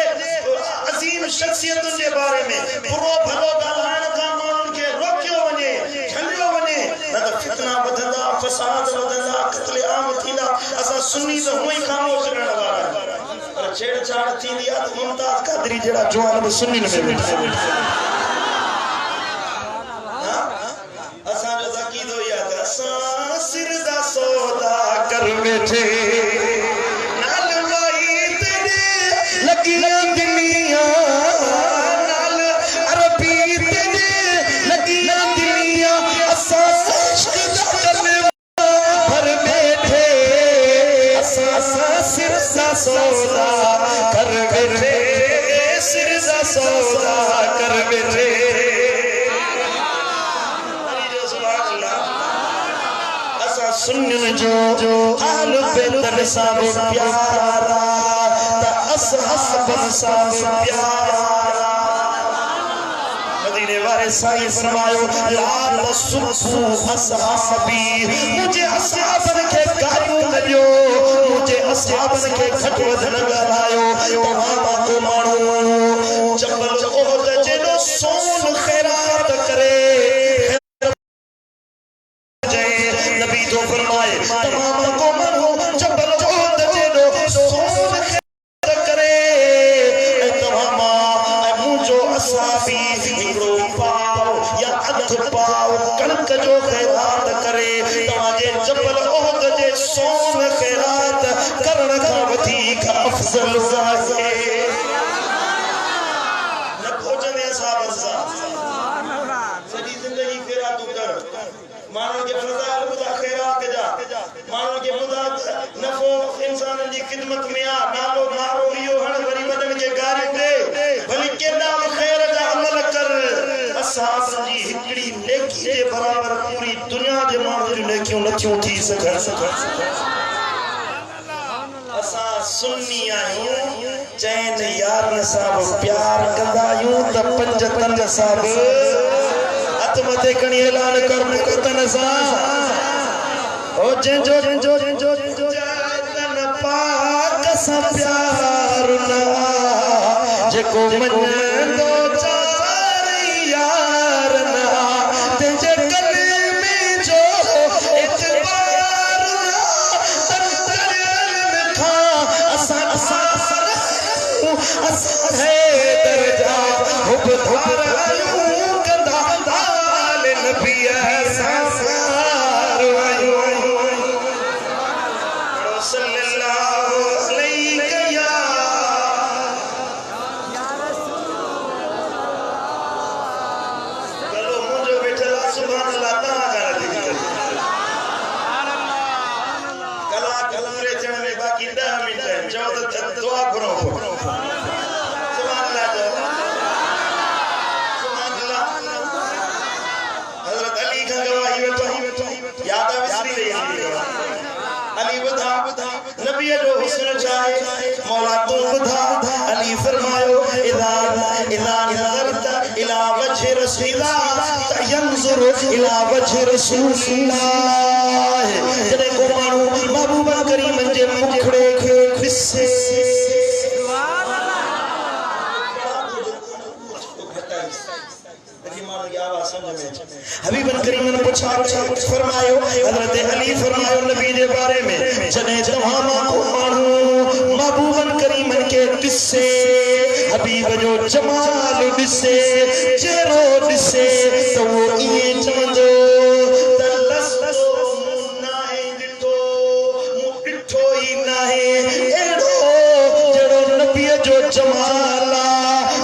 अजीम शख्सियतन के बारे में बुरो भलो गालाण का मानन के रोकियो वने खलियो वने न त फितना बदंदा फसाद बदंदा कत्ल आम थींदा असा सुन्नी तो हुई खामोश रहण वाला पर छेड़छाड़ थींदी आ त मुमताज कादरी जेड़ा जवान में सुन्नी में बैठा असा जो अकीदो या त असा सिर दा सौदा कर बैठे नाल वाई तेरे लगियां दिलियां सा सौदा कर बैठे। असा सुनन जो हाल बेदर साब प्यारा ता असहाबन साब प्यारा। मदीने वाले साईं फरमायो ला तसुब्बु असहाबी, मुझे असहाबन के गालियों न दियो, मुझे असहाबन के घट वध न ॻाल्हायो। तव्हां को माण्हू जबल ओहद जेॾो सोन ख़ैरात करे, नबी तो फरमाए तव्हां को माण्हू जबल ओहद जेॾो सोन ख़ैरात करे, ऐं तव्हां मुंहिंजो असहाबी हिकिड़ो पाव या अध पाव कणक जो ख़ैरात करे, तव्हांजे जबल ओहद जे सोन ख़ैरात करण खां वधीक अफ़ज़ल आहे। न खोजंदे असहाबन सां सॼी ज़िंदगी ख़ैरातूं कर, माण्हुनि खे फज़ाइल ॿुधा ख़ैरात जा, माण्हुनि खे ॿुधा नफ़ो इंसाननि जी ख़िदमत में आ, नालो नारो इहो हण, वरी वॾनि खे गारियूं ॾे, भली केॾा बि ख़ैर जा अमल कर। असहाबन जी हिकिड़ी नेकी जे बराबर पूरी दुनिया जे माण्हुनि जूं नेकियूं नथियूं थी सघनि। असां सुन्नी आहियूं, चैन यारनि सां बि प्यार कंदा आहियूं त पंज तन सां बि हथ मथे खणी ऐलान कर मुक़तन सां ओ जंहिंजो तन पाक सां प्यार न जेको मञंदो चार यार न, तंहिंजे कलमे जो एतबार न, तन खां असां है दर्जा हुब धारायूं कंदा आल नबी सार आयो सल्लल्लाहु अलैहि या गलो मुंहिंजो वेठल सुभान अल्लाह तव्हां कान थी कला कलरे चढ़ में बाक़ी 10 मिनट चओ त दुआ घुरो नबी जो हुस्न चाहे मौला तू बुधा। अली फरमायो इदा नज़रता इला वजह रसूलिल्लाह यंजुर इला वजह रसूलिल्लाह, जॾहिं को माण्हू महबूब करीम जे मुखड़े खे ॾिसे, हबीबन करीम ने पूछा फरमायो हजरत अली फरमायो नबी के बारे में जने तमाम को मानू महबूबन करीम के ॾिसे, हबीब जो जमाल ॾिसे, चेहरो ॾिसे तो वो इए चवंदो त लस्तो नाहे ॾिठो, मूं ॾिठो ई नाहे एड़ो जड़ो नबी जो जमाल आ,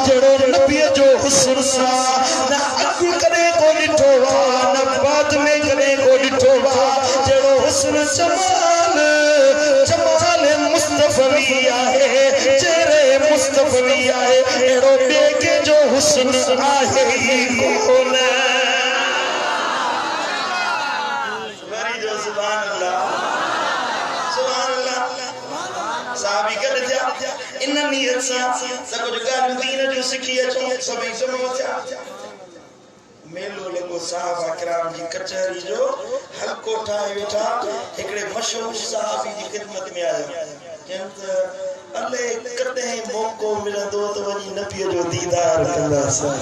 जड़ो नबी जो हुस्न सा ना अगु कदे को ॾिठो आ न बाद में कदे को ॾिठो आ, जड़ो हुस्न जमाल मुस्तफवी आहे, चेहरे मुस्तफवी आहे, एड़ो ॿिए के जो हुस्न आहे ही कोन। वरी जो सुभान अल्लाह सुभान अल्लाह। साहबी गॾ थिया इन नियत सां त कुझु ॻाल्हियूं दीन जूं सिखी अचूं, सभई जमो थिया, मेलो लॻो साहबा किराम जी कचहरी जो हल्को ठाहे वेठा, हिकिड़े मशहूर साहबी जी ख़िदमत में आया, अले कॾहिं मौक़ो मिलंदो त वञी नबीअ जो दीदार कंदासीं।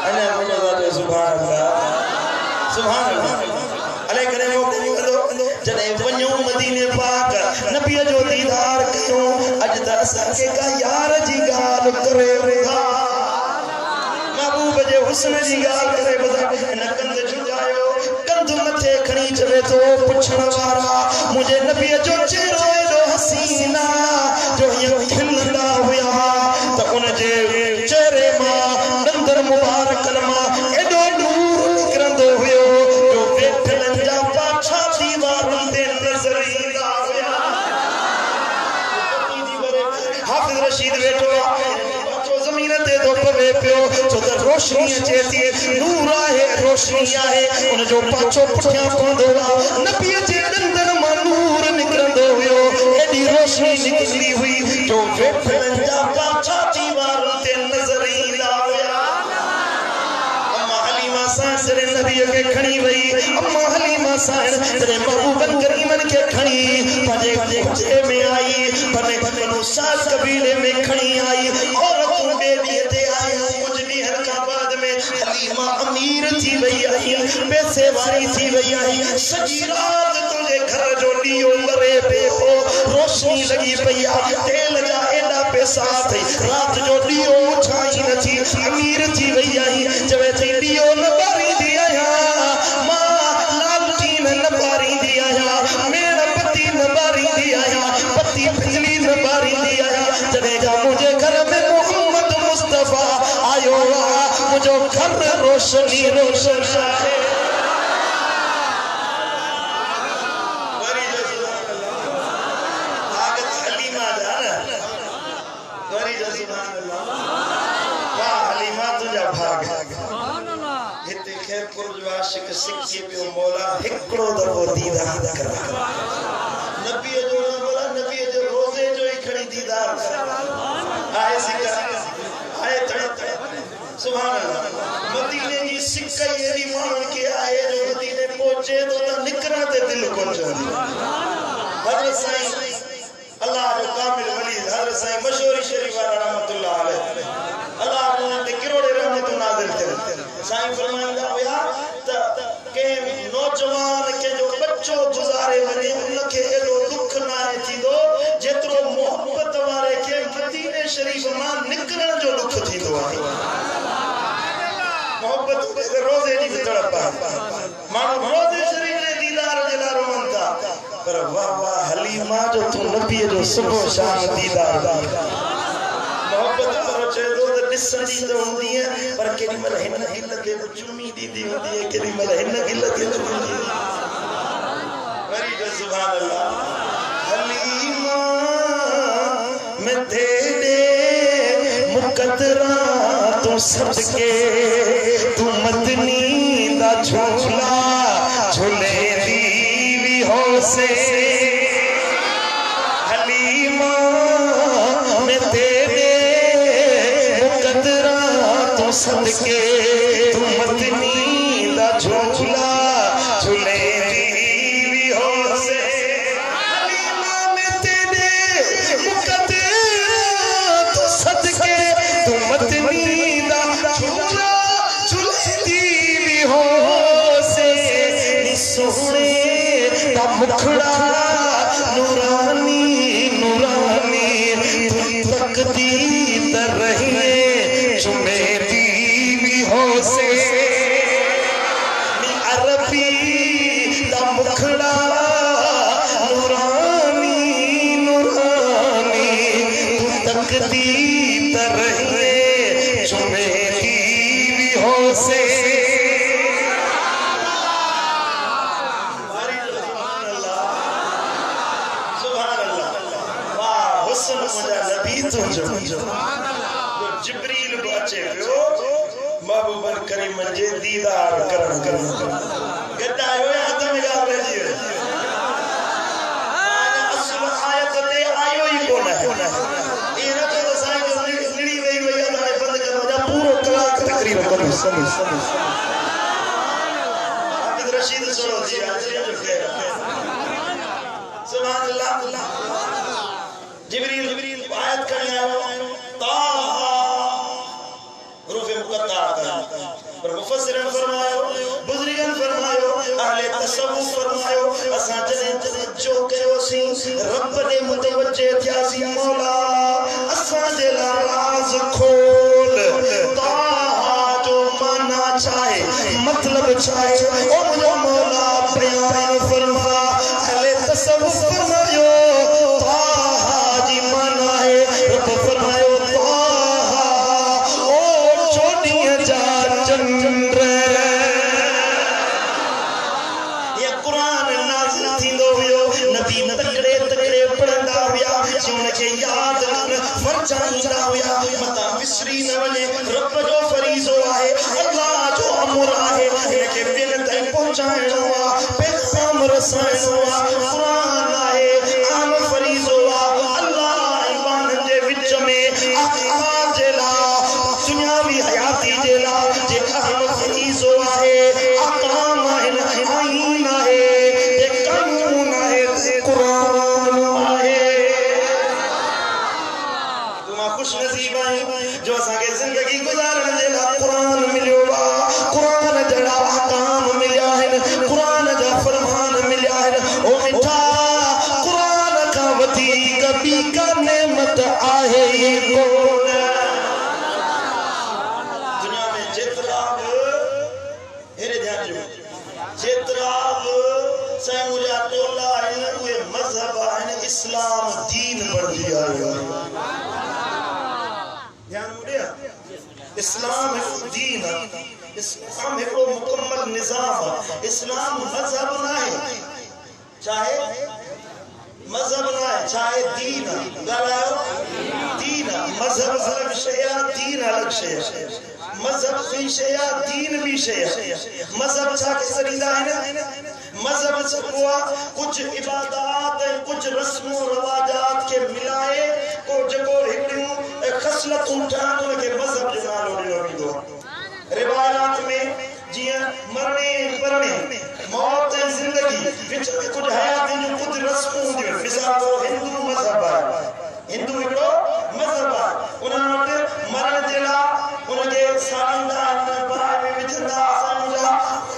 अञा मुंहिंजो सुभान अल्लाह सुभान अल्लाह। अले कॾहिं मौक़ो मिलंदो जॾहिं वञूं मदीने पाक नबीअ जो दीदार कयूं। अॼु त असांखे का यार जी ॻाल्हि करे ॿुधा, महबूब जे हुस्न जी ॻाल्हि करे ॿुधा, हिन कंध झुकायो, कंध मथे खणी चवे थो पुछण वारा मुंहिंजे नबीअ जो चेहरो एॾो हसीना जो हीअं खिलंदा हुया त उनजे चेहरे मां नंदर मुबारकन मां एॾो नूर निकिरंदो हुयो जो वेठलनि जा पाछा दीवारुनि ते नज़र ईंदा हुया। हाफ़िज़ रशीद वेठो आहे, ज़मीन रोशनी अचे थी नूर आहे रोशनी आहे उन जो पाछो पुठियां पवंदो आहे नबीअ जे ॾंदनि मां नूर निकिरंदो हुयो एॾी रोशनी निकिरंदी हुई जो वेठनि जा पाछा दीवारुनि ते नज़र ईंदा हुया अम्मा हलीमा सां जॾहिं नबीअ खे खणी वई अम्मा हलीमा सां जॾहिं महबूबन करीमन खे खणी पंहिंजे कुचे में आई बनु साद कबीले में खणी आई औरतूं ॿिए ॾींहं ते आयूं कुझु ॾींहंनि खां बाद में हलीमा अमीर थी वई आई पैसे वारी थी वई आई सॼी रात तुंहिंजे घर जो ॾीओ ॿरे पियो रोशनी लॻी पई आहे तेल जा एॾा पैसा अथई रात जो ॾीओ छाई नथी अमीर थी वई आई चवे थी ॾीओ न ॿारींदी आहियां मां लालटीन न ॿारींदी आहियां मेण बत्ती न ॿारींदी आहियां बत्ती बिजली न ॿारींदी आहियां जॾहिं जा मुंहिंजे घर में मोहम्मद मुस्तफ़ा आयो आहे मुंहिंजो घर रोशनी रोशन आहे सिक्की पियो मौला हिकड़ो दफ़ो दीदार कर नबी जो बोला नबी जो रोजे जो ही खड़ी दीदार आए सिक्का आए तड़े सुभान अल्लाह मदीने की सिक्का एडी मानन के आए जो मदीने पहुंचे तो निकरा ते दिल को चली हजरत साईं अल्लाह जो कामिल वली हजरत साईं मशहूरी शरीफ वाला रहमतुल्लाह अलैह अल्लाह ने किरोड़े रहमत नाज़िल करे साईं फरमाइंदा हुया के नौजवान के जो बच्चो गुजारे वने उनके एडो दुख ना थींदो जेतरो मोहब्बत वारे के मदीने शरीफ मां निकरण जो दुख थींदो आहे मोहब्बत के रोजे दी तड़प मानो रोजे शरीफ जे दीदार जे ला रोवंदा पर वाह वाह हलीमा जो तू नबी जो सुबह शाम दीदार मोहब्बत करो चेदो त दिसंदी त हुंदी है पर केडी मल हिन गिल के चुमी दीदी हुंदी है केडी मल हिन गिल के हुंदी है वरी जो सुभान अल्लाह हलीमा मैं तेरे मुकद्दरा तू सदके तू मदनी दा झूला झूले दी भी हो से हलीमा मैं तेरे मुकद्दरा तू सदके तू मदनी दा झूला झूले दी भी हो से हलीमा मैं तेरे मुकद्दरा तू सदके तू मदनी दा झूला झूले दी भी हो से नी सोहणे दा मुखड़ा नूरानी नूरानी तू तकदी तर रही चुमे दी भी हो से नी अरबी दा मुखड़ा नूरानी नूरानी तू तकदी तर रही चुमे दी भी हो से जिब्रील बचे पियो महबूबन करीमन जे दीदार करण गड्डायो हथ में गा रही है माना असल आयत ते आयो ही कोन है इन तो साईं जो निड़ी वई वई हाणे बंद करो जा पूरो कलाक तकरीर करो सब हाफिज रशीद सरोजी जो खैर सुभान अल्लाह जिब्रील आयत करने आयो पर मुफस्सिरन फरमायो बुजुर्गन फरमायो अहले तसव्वुफ फरमायो असा जने जो कयो सी रब ने मुतवज्जे थियासी मौला असा जे राज खोल ताहा जो माना चाहे मतलब चाहे ओ मुझे मौला बयान फरमा अहले तसव्वुफ फरमायो ताहा जी माना है रब फरमायो याद फरजाइंदा हुया मता मिस्री न वने रब जो फरीज़ो आहे पहुंचाइणो आहे पैगाम रसाइणो आहे क़ुरान आहे आम फरीज़ो आहे अल्लाह ऐं बाननि जे विच में आख़िरात जे लाइ दुनियावी हयाती जे लाइ जे अहम फरीज़ो आहे अक़ाम आहिनि आईन आहे जे कानून आहे क़ुरान आहे तुम खुश नसीब आहियो जो असांखे ज़िंदगी गुज़ारण जे लाइ क़ुरान मिलियो आहे क़ुरान जहिड़ा अहकाम मिलिया आहिनि क़ुरान जा फरमान मिलिया आहिनि ओ मिठा क़ुरान खां वधीक ॿी का नेमत आहे ई कोन दुनिया में जेतिरा बि हेरे ध्यान ॾियो जेतिरा बि साईं मुंहिंजा टोला आहिनि उहे मज़हब आहिनि इस्लाम दीन बणिजी आयो ध्यान ॾियो इस्लाम हिकु दीन आहे इस्लाम हिकिड़ो मुकम्मल निज़ाम आहे इस्लाम मज़हब न आहे चाहे मज़हब न आहे चाहे दीन आहे ॻाल्हायो दीन आहे मज़हब अलॻि शइ आहे दीन अलॻि शइ आहे मज़हब ॿी शइ आहे दीन ॿी शइ आहे मज़हब छा सॾींदा आहिनि मज़हब चइबो आहे कुझु इबादत ऐं कुझु रस्मो रवाजात खे मिलाए को जेको हिकिड़ियूं ख़सलतूं ठहनि उनखे मज़हब जो नालो ॾिनो वेंदो आहे रिवायात में जियां मरणे परणे मौत ऐं ज़िंदगी विच में कुझु हयाती जूं कुझु रस्मूं हूंदियूं मिसाल हिंदू मज़हब आहे हिंदू हिकिड़ो मज़हब आहे उन्हनि वटि मरण जे लाइ उनखे साड़ींदा आहिनि बाहि में विझंदा सम्झा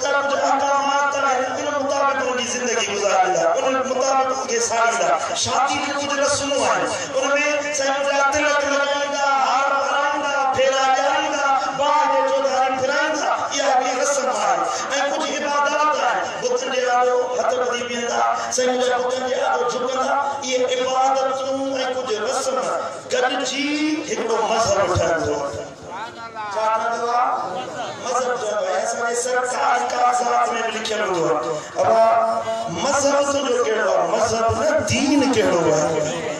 कुझु अहकामात आहिनि उन मुताबिक़ उनजी ज़िंदगी गुज़ारींदा उन मुताबिक़ उनखे साड़ींदा शादी जूं कुझु रस्मूं आहिनि उनमें सम्झा तिलक लॻाईंदा हार पाराईंदा फेरा ॾियारींदा बाहि जे चौधारी फिराईंदा इहा बि रस्म आहे ऐं कुझु इबादत आहे बुतनि जे आॾो हथ ॿधी बीहंदा सम्झा बुतनि जे आॾो झुकंदा इहे इबादतूं ऐं कुझु रस्म गॾिजी हिकिड़ो मज़हब ठहंदो छा ठहंदो आहे मज़हब ठहंदो आहे असांजे सरकारी कागज़ात में बि लिखियलु हूंदो आहे अब मज़हब तुंहिंजो कहिड़ो आहे मज़हब न दीन कहिड़ो आहे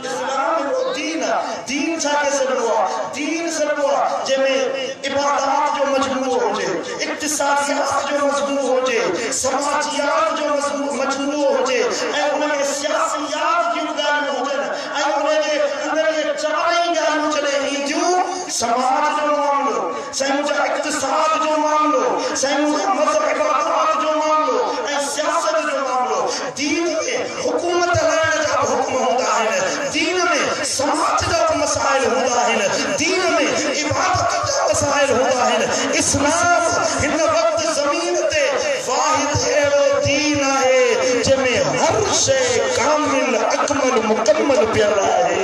इस्लाम हिकिड़ो दीन आहे दीन छा खे सॾिबो आहे दीन सॾिबो आहे जंहिंमें इबादत जो मजमूओ हुजे इक़्तिसादियात जो मजमूओ हुजे समाजियात जो मजमूओ हुजे ऐं उनमें सियासियात जूं ॻाल्हियूं हुजनि ऐं उनजे अंदरि इहे चारई ॻाल्हियूं जॾहिं ईंदियूं समाज जो मामिलो साईं मुंहिंजा इक़्तिसाद जो मामिलो साईं मुंहिंजा मज़हब इबादत जो मामिलो ऐं सियासत जो मामिलो दीन में हुकूमत हलाइण जा हुक्म हूंदा आहिनि दीन में समाज जा मसाइल हूंदा आहिनि दीन में इबादत जा मसाइल हूंदा आहिनि इस्लाम हिन वक़्तु ज़मीन ते वाहिद अहिड़ो दीन आहे जंहिंमें हर शइ कामिल अकमल मुकम्मल पियल आहे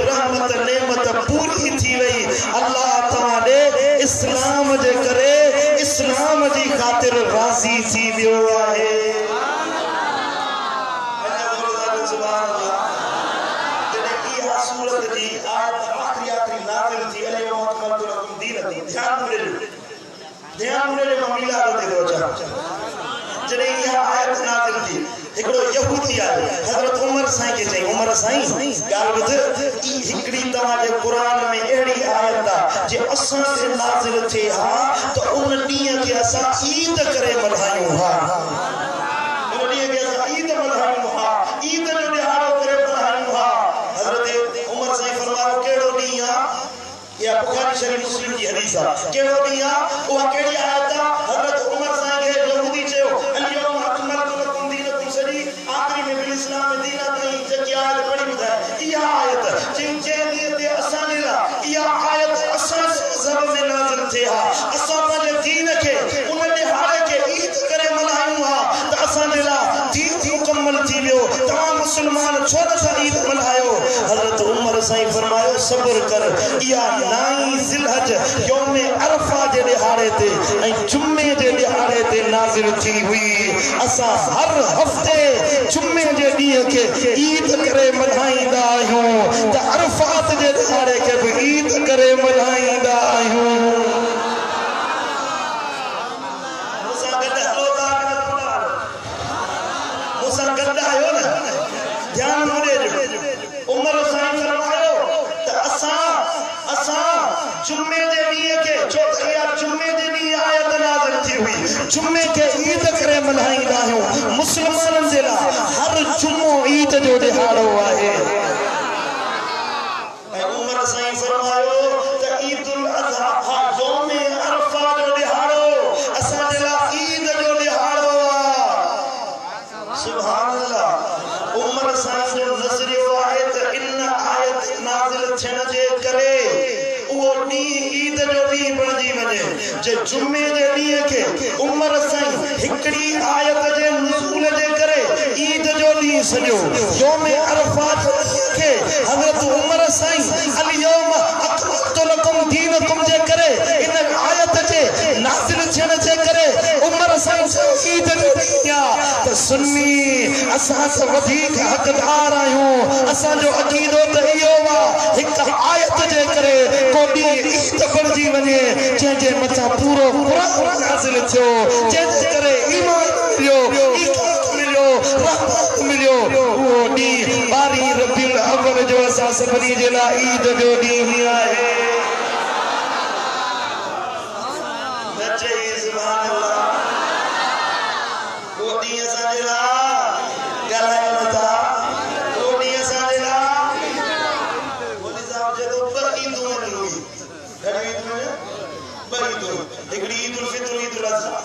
रहमत नेमत पूरी थी वई अल्लाह तआला इस्लाम जे करे इस्लाम जी खातिर राज़ी थी वियो आहे सुभान अल्लाह जॾहिं इहा सूरत जी आयत आखिरी नाज़िल थी अल्लाह अकमल लकुम दीनकुम ध्यान ॾियो मामला ते रोजा जॾहिं इहा आयत नाज़िल थी हिकिड़ो यहूदी आहे हज़रत उमर साईं खे चई उमर साईं ॻाल्हि ॿुध ई हिकिड़ी तव्हांजे क़ुरान में अहिड़ी आयत आहे जे असां ते नाज़िल थिए हा त उन ॾींहं खे असां ईद करे मल्हायूं हा उन ॾींहं खे असां ईद मल्हायूं हा ईद जो ॾिहाड़ो करे मल्हायूं हा हज़रत उमर साईं फरमायो कहिड़ो ॾींहुं आहे या बुखारी शरीफ मुस्लिम जी हदीस आहे कहिड़ो ॾींहुं आहे उहा कहिड़ी आयत आहे हज़रत उमर साईं खे यहूदी चयो अल्यौम अकमलतु लकुम दीनकुम सॼी आख़िरी में बिल इस्लाम में दीन ताईं जेकी आयत पढ़ी ॿुधाए इहा आयत जंहिं ॾींहं ते असां लाइ इहा आयत असां मज़हब में नाज़िल थिए हा असां पंहिंजे दीन खे उन ॾिहाड़े खे ईद करे मल्हायूं हा त असांजे लाइ दीन मुकम्मल थी वियो तव्हां मुस्लमान छो नथा ईद मल्हायो हज़रत उमर साईं फरमायो सब्र कर इहा 9 ज़िलहज यौम अरफा जे ॾिहाड़े ते ऐं जुमे जे ॾिहाड़े ते नाज़िल थी हुई असां हर हफ़्ते जुमे जे ॾींहं खे ईद करे मल्हाईंदा आहियूं त अरफात जे ॾिहाड़े खे बि ईद करे मल्हाईंदा आहियूं जुम्मे जे ॾींहं खे छो त इहा जुम्मे जे ॾींहुं आयत नाज़िल थी हुई जुम्मे खे ईद करे मल्हाईंदा आहियूं मुस्लमाननि जे लाइ हर जुम्मो ईद जो ॾिहाड़ो आहे ऐं उमर साईं फरमायो त ईदुल अज़हा यौम अरफा जो ॾिहाड़ो असां जे लाइ ईद जो ॾिहाड़ो आहे सुभान अल्लाह उमर साईं जो नज़रियो आहे त इन आयत नाज़िल थियण जे करे वो ॾींहुं ईद जो ॾींहुं बणिजी वञे जे जुम्मे जे ॾींहं खे उमर साईं हिकिड़ी आयत जे नुज़ूल जे करे ईद जो ॾींहुं सॼो यौम अरफा जो ॾींहुं खे हज़रत उमर साईं अल यौम अकमलतु लकुम दीनकुम जे करे इन आयत जे नाज़िल थियण जे करे उमर साईं ईद जो ॾींहुं आहे त सुन्नी असां त वधीक हक़दार आहियूं असांजो अक़ीदो त इहो आहे हिकु आयत जे करे ईद बणिजी वञे जंहिंजे मथां पूरो क़ुरान नाज़िल थियो जंहिंजे करे ईमान मिलियो ईमान मिलियो रहमत मिलियो उहो ॾींहुं 12 रबीउल अव्वल जो असां सभिनी जे लाइ ईद जो ॾींहुं ई आहे सुभान अल्लाह उहो ॾींहुं असांजे लाइ ॻाल्हायो नथा उहो ॾींहुं असांजे लाइ मोदी साहब जेको पर ईदूं हिकिड़ी ईद उल फितर ईद उल अज़हा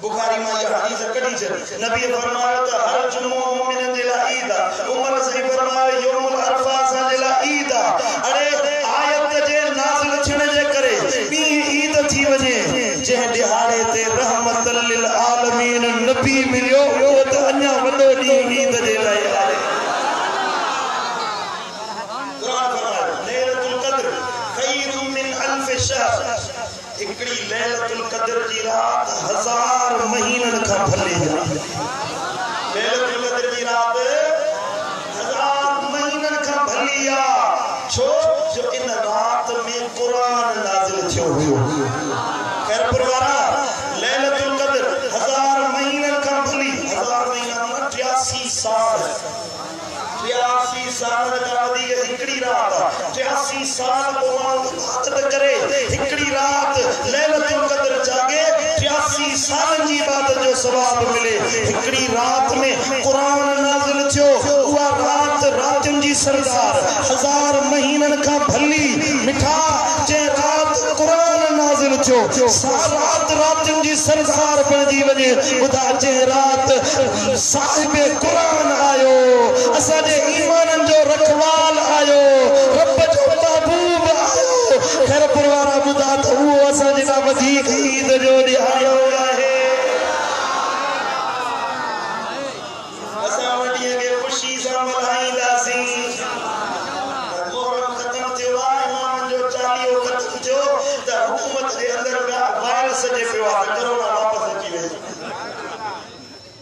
बुखारी में यह हदीस कड़ी छे नबी फरमायो त हर जुम्मो मोमिनन जे लाइ ईद आहे उमर साईं फरमायो यौमुल अरफा असां जे लाइ ईद आहे अरे आयत जे नाज़िल थियण जे करे ॾींहुं ईद थी वञे जंहिं ॾिहाड़े ते रहमतल लिल आलमीन नबी मिलियो उहो त अञा वॾो ॾींहुं ईद जे लाइ आहे क़ुरान फरमायो लैलतुल क़द्र खैरुम मिन अल्फ शहर हिकड़ी लैलतुल क़द्र जी रात 1000 महीनन खां भली आहे लैलतुल क़द्र जी रात 1000 महीनन खां भली आहे छो जो इन रात में कुरान नाज़िल थियो हुयो खैर परवारा लैलतुल क़द्र 1000 महीनन खां भली 1000 महीना 83 साल 83 साल का हिकड़ी रात 83 साल को इबादत करे हिकड़ी रात लैलतुल क़द्र जागे 83 साल जी इबादत जो सवाब मिले हिकड़ी रात में कुरान नाज़िल थियो उहा रात रातन जी सरदार 1000 महीनन का भली मिठा जे रात कुरान नाज़िल थियो रात रातन जी सरदार बणजी वञे ॿुधा जे रात साहिब कुरान आयो असांजे ईमानन जो रखवाल आयो रब जो महबूब आयो खैर परवारा ॿुधा त उहो असांजे लाइ वधीक ईद जो ॾिहाड़ो आहे असां ॾींहं खे ख़ुशी सां मल्हाईंदासीं मुहर्रम ख़त्म थियो आहे इमामनि जो चालीहो ख़त्म थियो त हुकूमत जे अंदरि वायरस जे पियो आहे त कोरोना वापसि अची वेंदो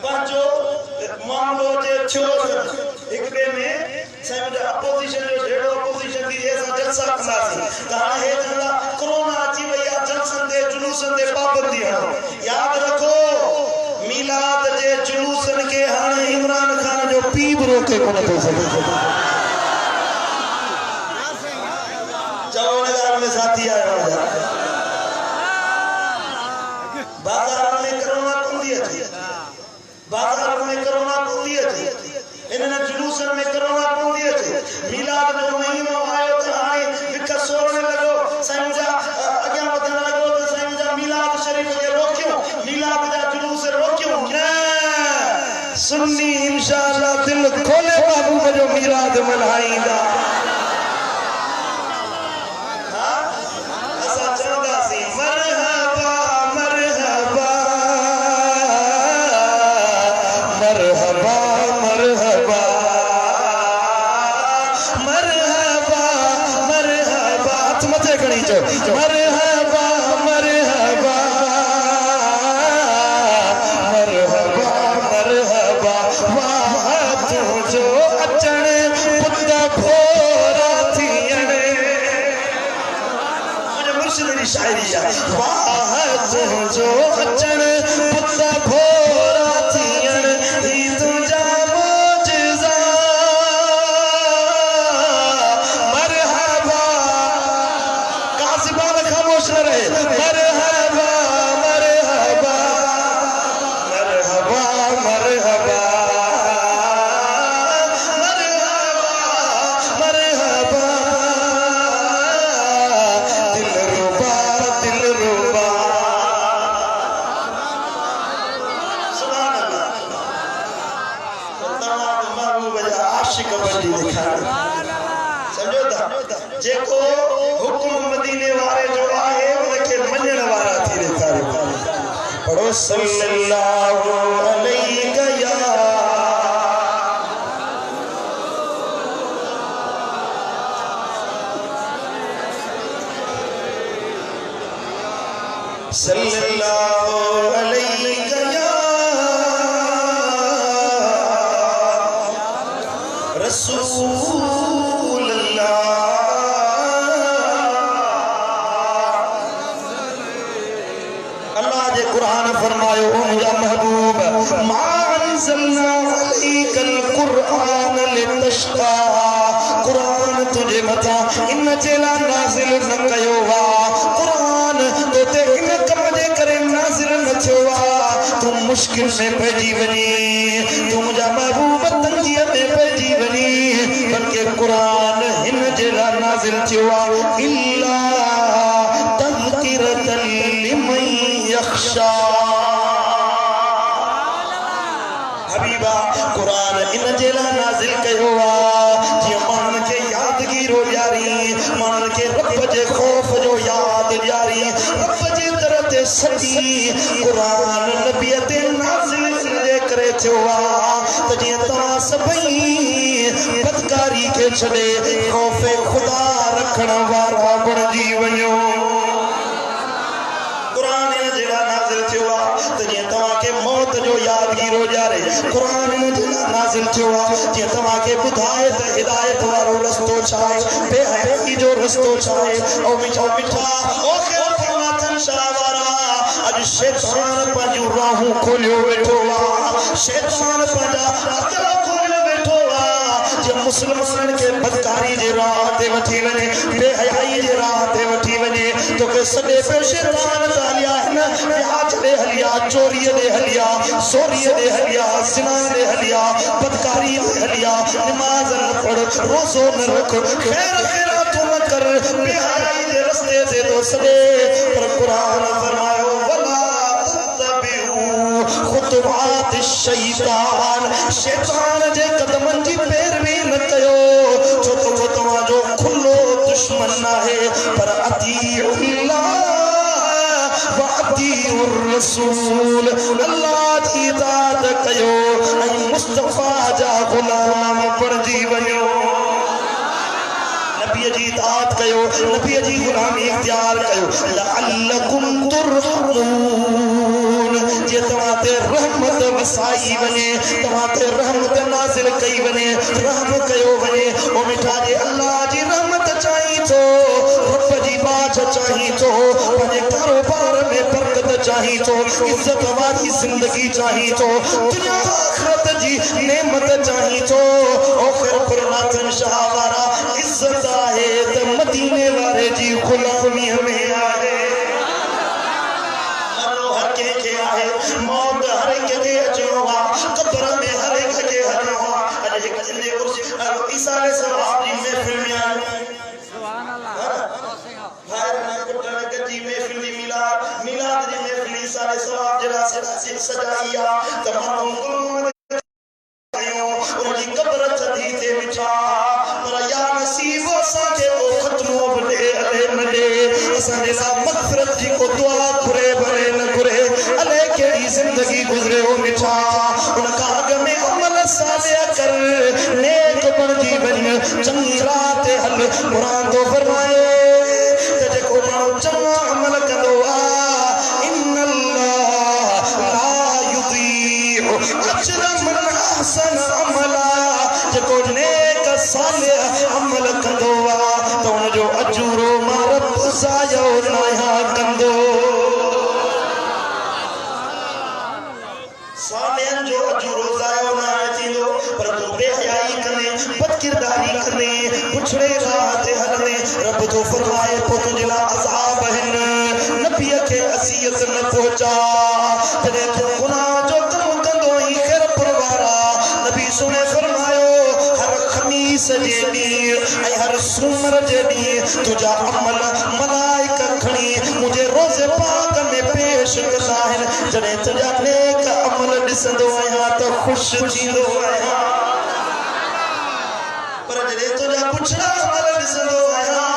पंहिंजो मामलो जे थियो हिकड़े में साईं अपोजिशन जो जेड़ो अपोजिशन थी असां जलसा कंदासीं त हाणे हे चवंदा कोरोना अची वई आहे जलसन ते जुलूसन ते पाबंदी हणो यादि रखो मीलाद जे जुलूसन के हाणे इमरान खान जो पीउ बि रोके कोन थो सघे चवणगार में साथी आयो बाज़ार में कोरोना कोन थी अचे बाज़ार में कोरोना कोन थी अचे इन्हनि जुलूसन में कोरोना कोन थी अचे मीलाद जो महीनो आयो त हाणे विक सोरण लॻो साईं जा अॻियां वधण लॻो त साईं जा मीलाद शरीफ़ खे रोकियो मीलाद जा जुलूस रोकियो न सुन्नी इंशाअल्लाह दिल खोले महबूब जो मीलाद मल्हाईंदा मरहबा मरहबा मरहबा मरहबा वाह तुझो अचण पुत भोरा थियण मुझे मुर्शिद जी शायरी है वाह तुझो अचण पुत भोरा थियण ही तुझा मोजज़ा मरहबा कासिबान मरहबा मरहबा मरहबा मरहबा मरहबा दिलरुबा दिलरुबा। सुभान अल्लाह। महबूब जा आशिक बंदी दिखा समझो था जेको हुक्म मदीने वारे जो आहे उनके मञण वारा थी ॾेखारे। पढ़ो सल्लल्लाहु अलैहि या सल्लल्लाहु अलैहि या रसूल अल्लाह। अल्लाह जे कुरान फरमायो मुझा महबूब मा अंज़लना अलैकल कुरान लितश्का। कुरान तुझे मथा इन जेला नाज़िल न कयो वा। कुरान तो ते इन कम जे करे नाज़िल न थियो वा तू मुश्किल में पइजी वञी, तू मुझा महबूब तंगीअ में पइजी वञी, बल्कि कुरान हिन जेला नाज़िल थियो वा इल्ला तज़किरतन लिमन यख्शा। हबीबा कुरान इन जेला नाज़िल कयो वा जीअं माण्हुनि खे यादगी ॾियारी, माण्हुनि खे रब जे ख़ौफ़ जो याद ॾियारी, रब जे दर ते सॼी कुरान नबीअ ते नाज़िल जे करे थियो आहे त जीअं तव्हां सभई बदकारी खे छॾे ख़ौफ़ ख़ुदा रखण वारा बणिजी वञो। कुरान जेड़ा नाज़िल थियो आहे त जीअं तव्हांखे मौत जो यादगीरो ॾियारे। कुरान जेड़ा नाज़िल थियो आहे जीअं तव्हांखे ॿुधाए त हिदायत वारो रस्तो छा आहे, बेहयाई जो रस्तो छा आहे। ओ मिठा मिठा ओ ख़िलाफ़त शाह वारा अॼु शैतान पंहिंजूं राहूं खोलियो वेठो आहे, शैतान पंहिंजा अकल खोलियो वेठो आहे। जे मुस्लमाननि खे बदकारी जे राह ते वठी वञे, बेहयाई जे राह ते वठी वञे, तोखे सॾे पियो शैतान त हलिया हिन प्याज ॾे हलिया, चोरीअ ॾे हलिया, सोरीअ ॾे हलिया, ज़िना ॾे हलिया, बदकारी ॾे हलिया, नमाज़ न पढ़, रोज़ो न रख, ख़ैर ख़ैरातूं न कर, बेहयाई जे रस्ते ते तो सॾे। पर क़ुरान फरमायो वला तत्तबिऊ ख़ुतवात शैतान। शैतान जे कदमनि जी पैरवी न कयो, छो त उहो तव्हांजो खुलो दुश्मन आहे। पर अतीउल्लाह व अतीउर रसूल, अल्लाह जी इताअत कयो ऐं मुस्तफ़ा जा ग़ुलाम बणिजी वञो। नबी जी इताअत कयो, नबी जी ग़ुलामी इख्तियार कयो। लअल्लकुम तुरहमून, जे तव्हां ते रहमत वसाई वञे, तव्हां ते रहमत नाज़िल कई वञे, रहम कयो वञे। ओ मिठा जे अल्लाह जी रहमत चाही थो, रब जी बाछ चाही थो, पंहिंजे कारोबार में बरकत चाही थो, इज़त वारी ज़िंदगी चाही थो, दुनिया आख़िरत जी नेमत चाही थो। ओ ख़ैर ख़ुरनातन शाह वारा इज़त आहे त मदीने वारे जी ग़ुलामीअ में आहे। हर कंहिंखे आहे, मौत हर कंहिंखे अचिणो आहे, क़ब्र में हर कंहिंखे हलिणो आहे। अॼु हिकु सिंधी ईसा अलैहिस्सलाम जी महफ़िल में आयो, सुभान अल्लाह, भाइर न पुट न गजी महफ़िल जी मिलाद जी महफ़िल ईसा अलैहिस्सलाम जरा सजाई आहे त माण्हू उनकी कब्र थधी ते मिठा। पर या नसीब असांखे को ख़तनो बि ॾे अले न ॾे, असांजे लाइ मग़फ़िरत जी को दुआ घुरे भरे न घुरे, अले कहिड़ी ज़िंदगी गुज़रे हो मिठा। उन खां अॻ में अमल सालिह कर, नेक बणिजी वञ, चङी राह ते हल। क़ुरान तो फरमाए त जेको माण्हू चङा अमल कंदो आहे, इन्नल्लाह ला युज़ीउ अजर मन अहसन अमला, जेको नेक सालिह अमल कंदो आहे त उनजो अजूरो मां रब ज़ायो न कंदो। सालिहनि जो अजूरो ज़ायो न थींदो, पर तूं बेहयाई कंदे, बदकिरदारी कंदे, पुछड़े राह ते हलंदे, रब तो फरमाए पोइ तुंहिंजे लाइ अज़ाब आहिनि। नबी बेटा जॾहिं तूं गुनाह जो कमु कंदो ही ख़ैर परवारा नबी सुने फरमायो हर खमीस जे ॾींहुं ऐं हर सूमर जे ॾींहुं तुंहिंजा अमल मलाइका खणी मुंहिंजे रोज़े पाक में पेश कंदा आहिनि जॾहिं तुंहिंजा नेक अमल ॾिसंदो आहियां त ख़ुशि थींदो आहियां पर जॾहिं तुंहिंजा पुछड़ा अमल ॾिसंदो आहियां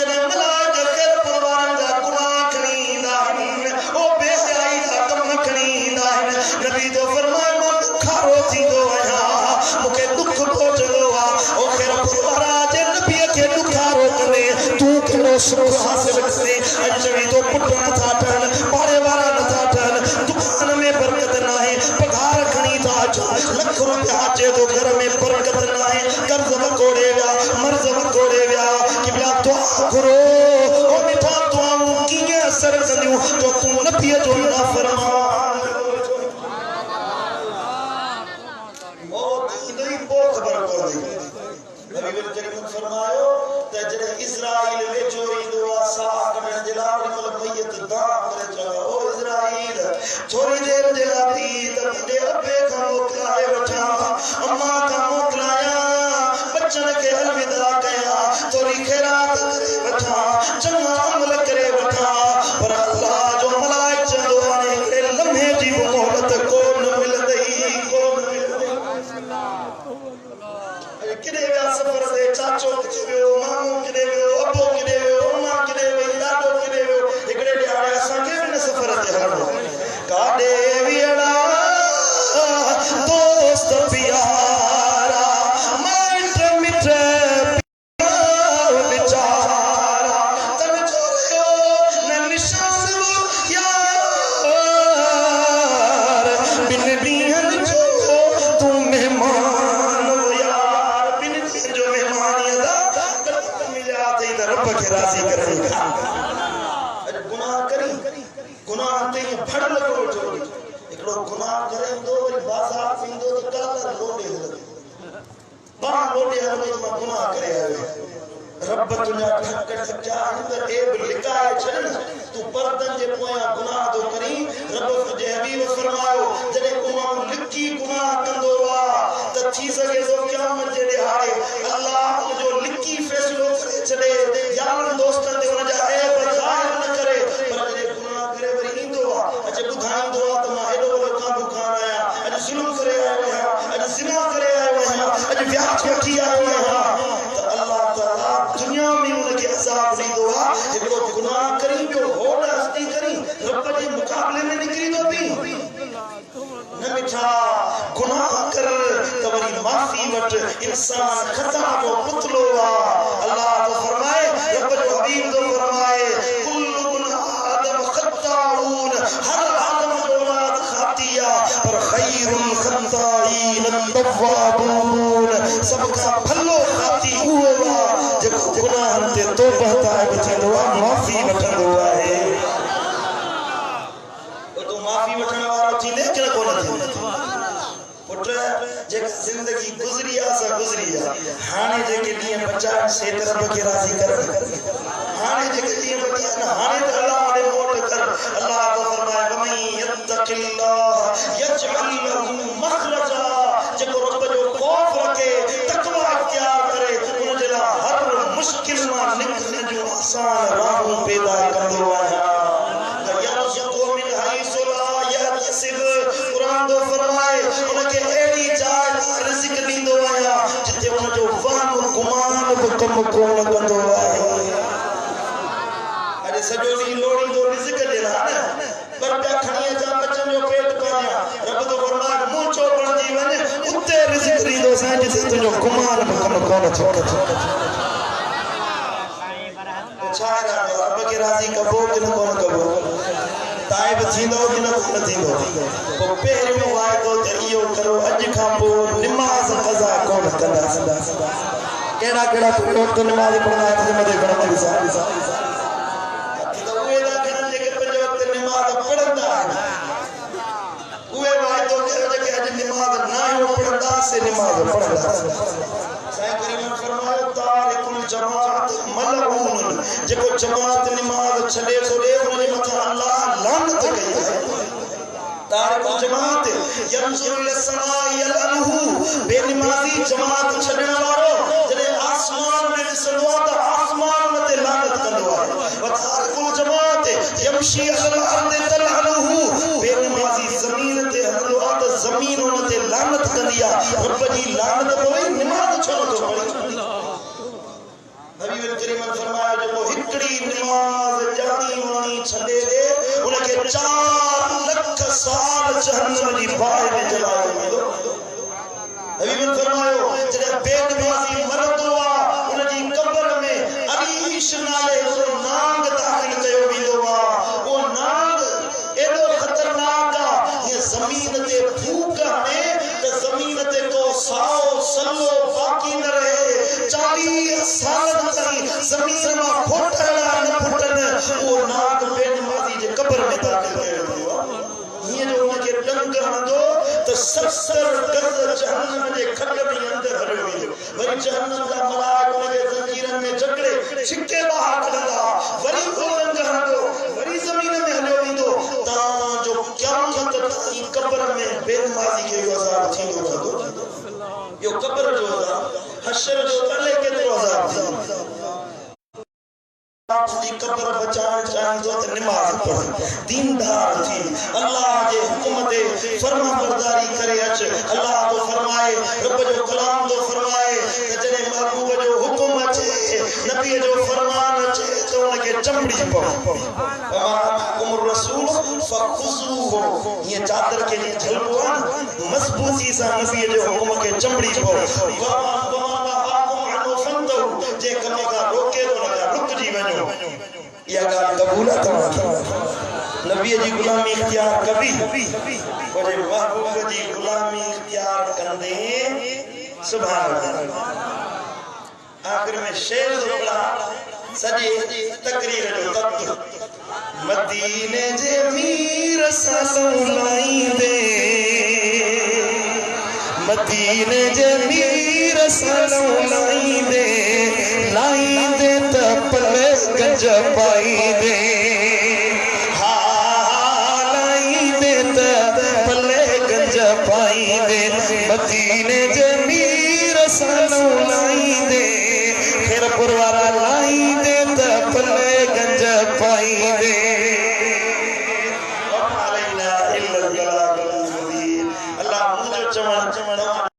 जॾहिं मलाइका ख़ैर परवारनि जा गुनाह खणी ईंदा आहिनि ओ बेहयाई जा कम खणी ईंदा आहिनि नबी जो फरमाए मां ॾुखारो थींदो आहियां मूंखे दुख पहुचंदो आहे ओ ख़ैर परवारा जे नबीअ खे ॾुखारो करे तूं कहिड़ो सुख हासिल करे अॼु चवी तो पुट नथा ठहनि पाड़े वारा नथा ठहनि दुकान में बरकत न आहे पघार खणी था अचनि लख रुपया अचे थो घर में बरकत न आहे कर्ज़ वकोड़े विया मर्ज़ वकोड़े विया कि ॿिया दुआ घुरो ओ मिठा दुआऊं कीअं असर कंदियूं जो तूं नबीअ जो नाफ़रमान नबी करीम फरमायो त जॾहिं इज़राइल वेझो ईंदो आहे साह कढण जे लाइ ओॾी महिल मैयत दाम करे चवंदो ओ इज़राइल थोरी देरि जे लाइ थी त मुंहिंजे अबे खां मोकिलाए वठां अम्मा खां मोकिलायां बचनि खे अलविदा कयां थोरी ख़ैरात करे वठां चङा अमल करे वठां पर अल्लाह जो मलाइक चवंदो आहे हिकिड़े लम्हे जी बि मोहलत कोन मिलंदई कोन मिलंदई किॾे विया सफ़र ते चाचो किथे वियो मामो किथे वियो अबो किथे वियो अम्मा किथे वई ॾाॾो किथे वियो हिकिड़े ॾियारे असांखे बि न सफ़र ते हलणो काॾे वियड़ा दोस्त प्यारा माइट मिट बेचारा तन छोड़ियो न निशान यार बिन ॾींहंनि जो तूं महिमान रब के राजी करेगा अरे गुनाह करी गुनाह ते फड़ लगो जो एकड़ो गुनाह करे दो वरी बाजार पींदो तो काला लोडे लगे बा लोडे हले तो गुनाह करे आवे रब तुजा ठक ठका अंदर एब लिकाए छन तू पर्दन जे पोया गुनाह तो करी रब तुजे हबीब फरमायो जडे गुनाह लिखी गुनाह कंदो वा त थी सके तो क़यामत जे दिहाड़े अल्लाह जो लिखी फैसलो करे छडे यारन दोस्तन ते उन जा ऐब ज़ाहिर न करे पर जे गुनाह करे वरी इंदो आ अजे बुधाईंदो आ त मां हेडो लोकां दुकान आया अज जुल्म करे आया अज जिना करे आया अज ब्याह वठी आया त अल्लाह ताला दुनिया में उनके अज़ाब दींदो आ एकड़ो गुनाह करी तो होड़ हस्ती करी रब जे मुकाबले में निकरी तो भी न मिठा गुनाह कर त वरी माफी वट इंसान खता जो पुतलो आ अल्लाह तो फरमाए रब जो हबीब तो फरमाए कुल्लु बन आदम खत्ताऊन हर आदम जो औलाद खातिया पर खैरुल खत्ताईन तव्वाबून सबका भलो खाती हुए वा जेको गुनाहन ते तौबा ताइब थींदो आ माफी वठंदो आहे तो माफी वठण वारो थींदे कि कोन थींदे पुट जेका जिंदगी गुज़री आ सा गुज़री आ हाने जेके ॾींहं बचा से रब के राज़ी कर हाने जेके ॾींहं बचा न हाने त अल्लाह ने मोट कर अल्लाह तो फरमाए वमन यत्तकिल्लाह यजअल लहु मखरजा जेको रब जो खौफ रखे तकवा इख्तियार करे उन जे लाइ हर मुश्किल मां निकरण जो आसान राहूं पैदा कंदो आहियां कुरान तो फरमाए उनके एड़ी जाय रिज़्क दींदो आया जिते उन जो वहम गुमान भी कम कोन कंदो आहे अरे सजो दी लोड़ी दो रिज़्क देना है पर क्या खणी जा बच्चन जो पेट पाया रब तो फरमाए मुंह चोपड़ दी वने उते रिज़्क दींदो सा जिते तुजो गुमान भी कम कोन थो छारा रब के राजी कबो कि न कोन कबो ताइब थींदो कि न कोन थींदो तो पहिरियों वाइदो त इहो करो अॼु खां पोइ निमाज़ क़ज़ा कोन कंदासीं कहिड़ा कहिड़ा वक़्त निमाज़ पढ़ंदा आहिनि मथे घणनि ॾिसां उहे था घणनि जेके पंज वक़्त निमाज़ पढ़ंदा आहिनि उहे वाइदो कयो जेके अॼु निमाज़ न पढ़ंदासीं निमाज़ पढ़ंदासीं साईं करीम फरमायो तारिकुल जमात मलऊन जेको जमात निमाज़ छॾे थो ॾे उन जे मथां अल्लाह लानत कई आहे तारिकुल जमात यंजुर इला समाई यलहु बेनमाजी जमात छडण वारो जने आसमान में ॾिसंदो आहे त आसमान मथे लानत कंदो आहे व तारिकुल जमात यमशी अल अर्द तलहु बेनमाजी ज़मीन ते हलंदो आहे त ज़मीन उन ते लानत कंदी आहे रब जी लानत पवे नमाज़ छो नथो पढ़े नबी करीम फरमाया जो हिकड़ी नमाज जानी वाणी छडे दे उनके 4 लख साल जहन्नम जी बाहि में जलायो वेंदो नबी फरमायो जडे बेनमाज़ी मरदो आहे उन जी कब्र में अलीश नाले जो नांग दाखिल कयो वेंदो आहे वो नांग एडो खतरनाक आहे ये जमीन ते फूक हणे त जमीन ते को साओ सल्लो बाकी न रहे 40 साल ताईं जमीन में फोटड़ा न फुटन वो नाग बेनमाज़ी जे कब्र में दाखिल कयो वेंदो आहे ये जो उनके डंग हणंदो त 70 गज जहन्नम जे खड में अंदर हलियो वेंदो वरी जहन्नम जा मलाइक उनके ज़ंजीरन में जकड़े छिके बाहर कढंदा वरी वो डंग हणंदो वरी ज़मीन में हलियो वेंदो ता जो क़यामत ताईं कब्र में बेनमाज़ी खे यो अज़ाब थींदो रहंदो यो कब्र जो अज़ाब हशर जो अले केतिरो अज़ाब थींदो अपनी कब्र बचाने चाहिए तो नमाज पढ़ दीनदार थी अल्लाह के हुक्म ते फरमाबरदारी करे अच अल्लाह तो फरमाए रब जो कलाम तो फरमाए जने महबूब जो हुक्म अचे नबी जो फरमान अचे तो उनके चमड़ी पो उमर रसूल फखुजुहु ये चादर के लिए झलको मजबूती से नबी जो हुक्म के चमड़ी पो जे कम का रोके तो लगा रुक जी वणो या गाल कबूल तमा नबी जी गुलामी इख्तियार कभी ओरे महबूब जी गुलामी इख्तियार कंदे सुभान अल्लाह आखिर में शेर जोड़ा सजे तकरीर जो तक मदीने जे मीर सलाई दे मदीने जे मीर सलाई दे त पले गंज पाई दे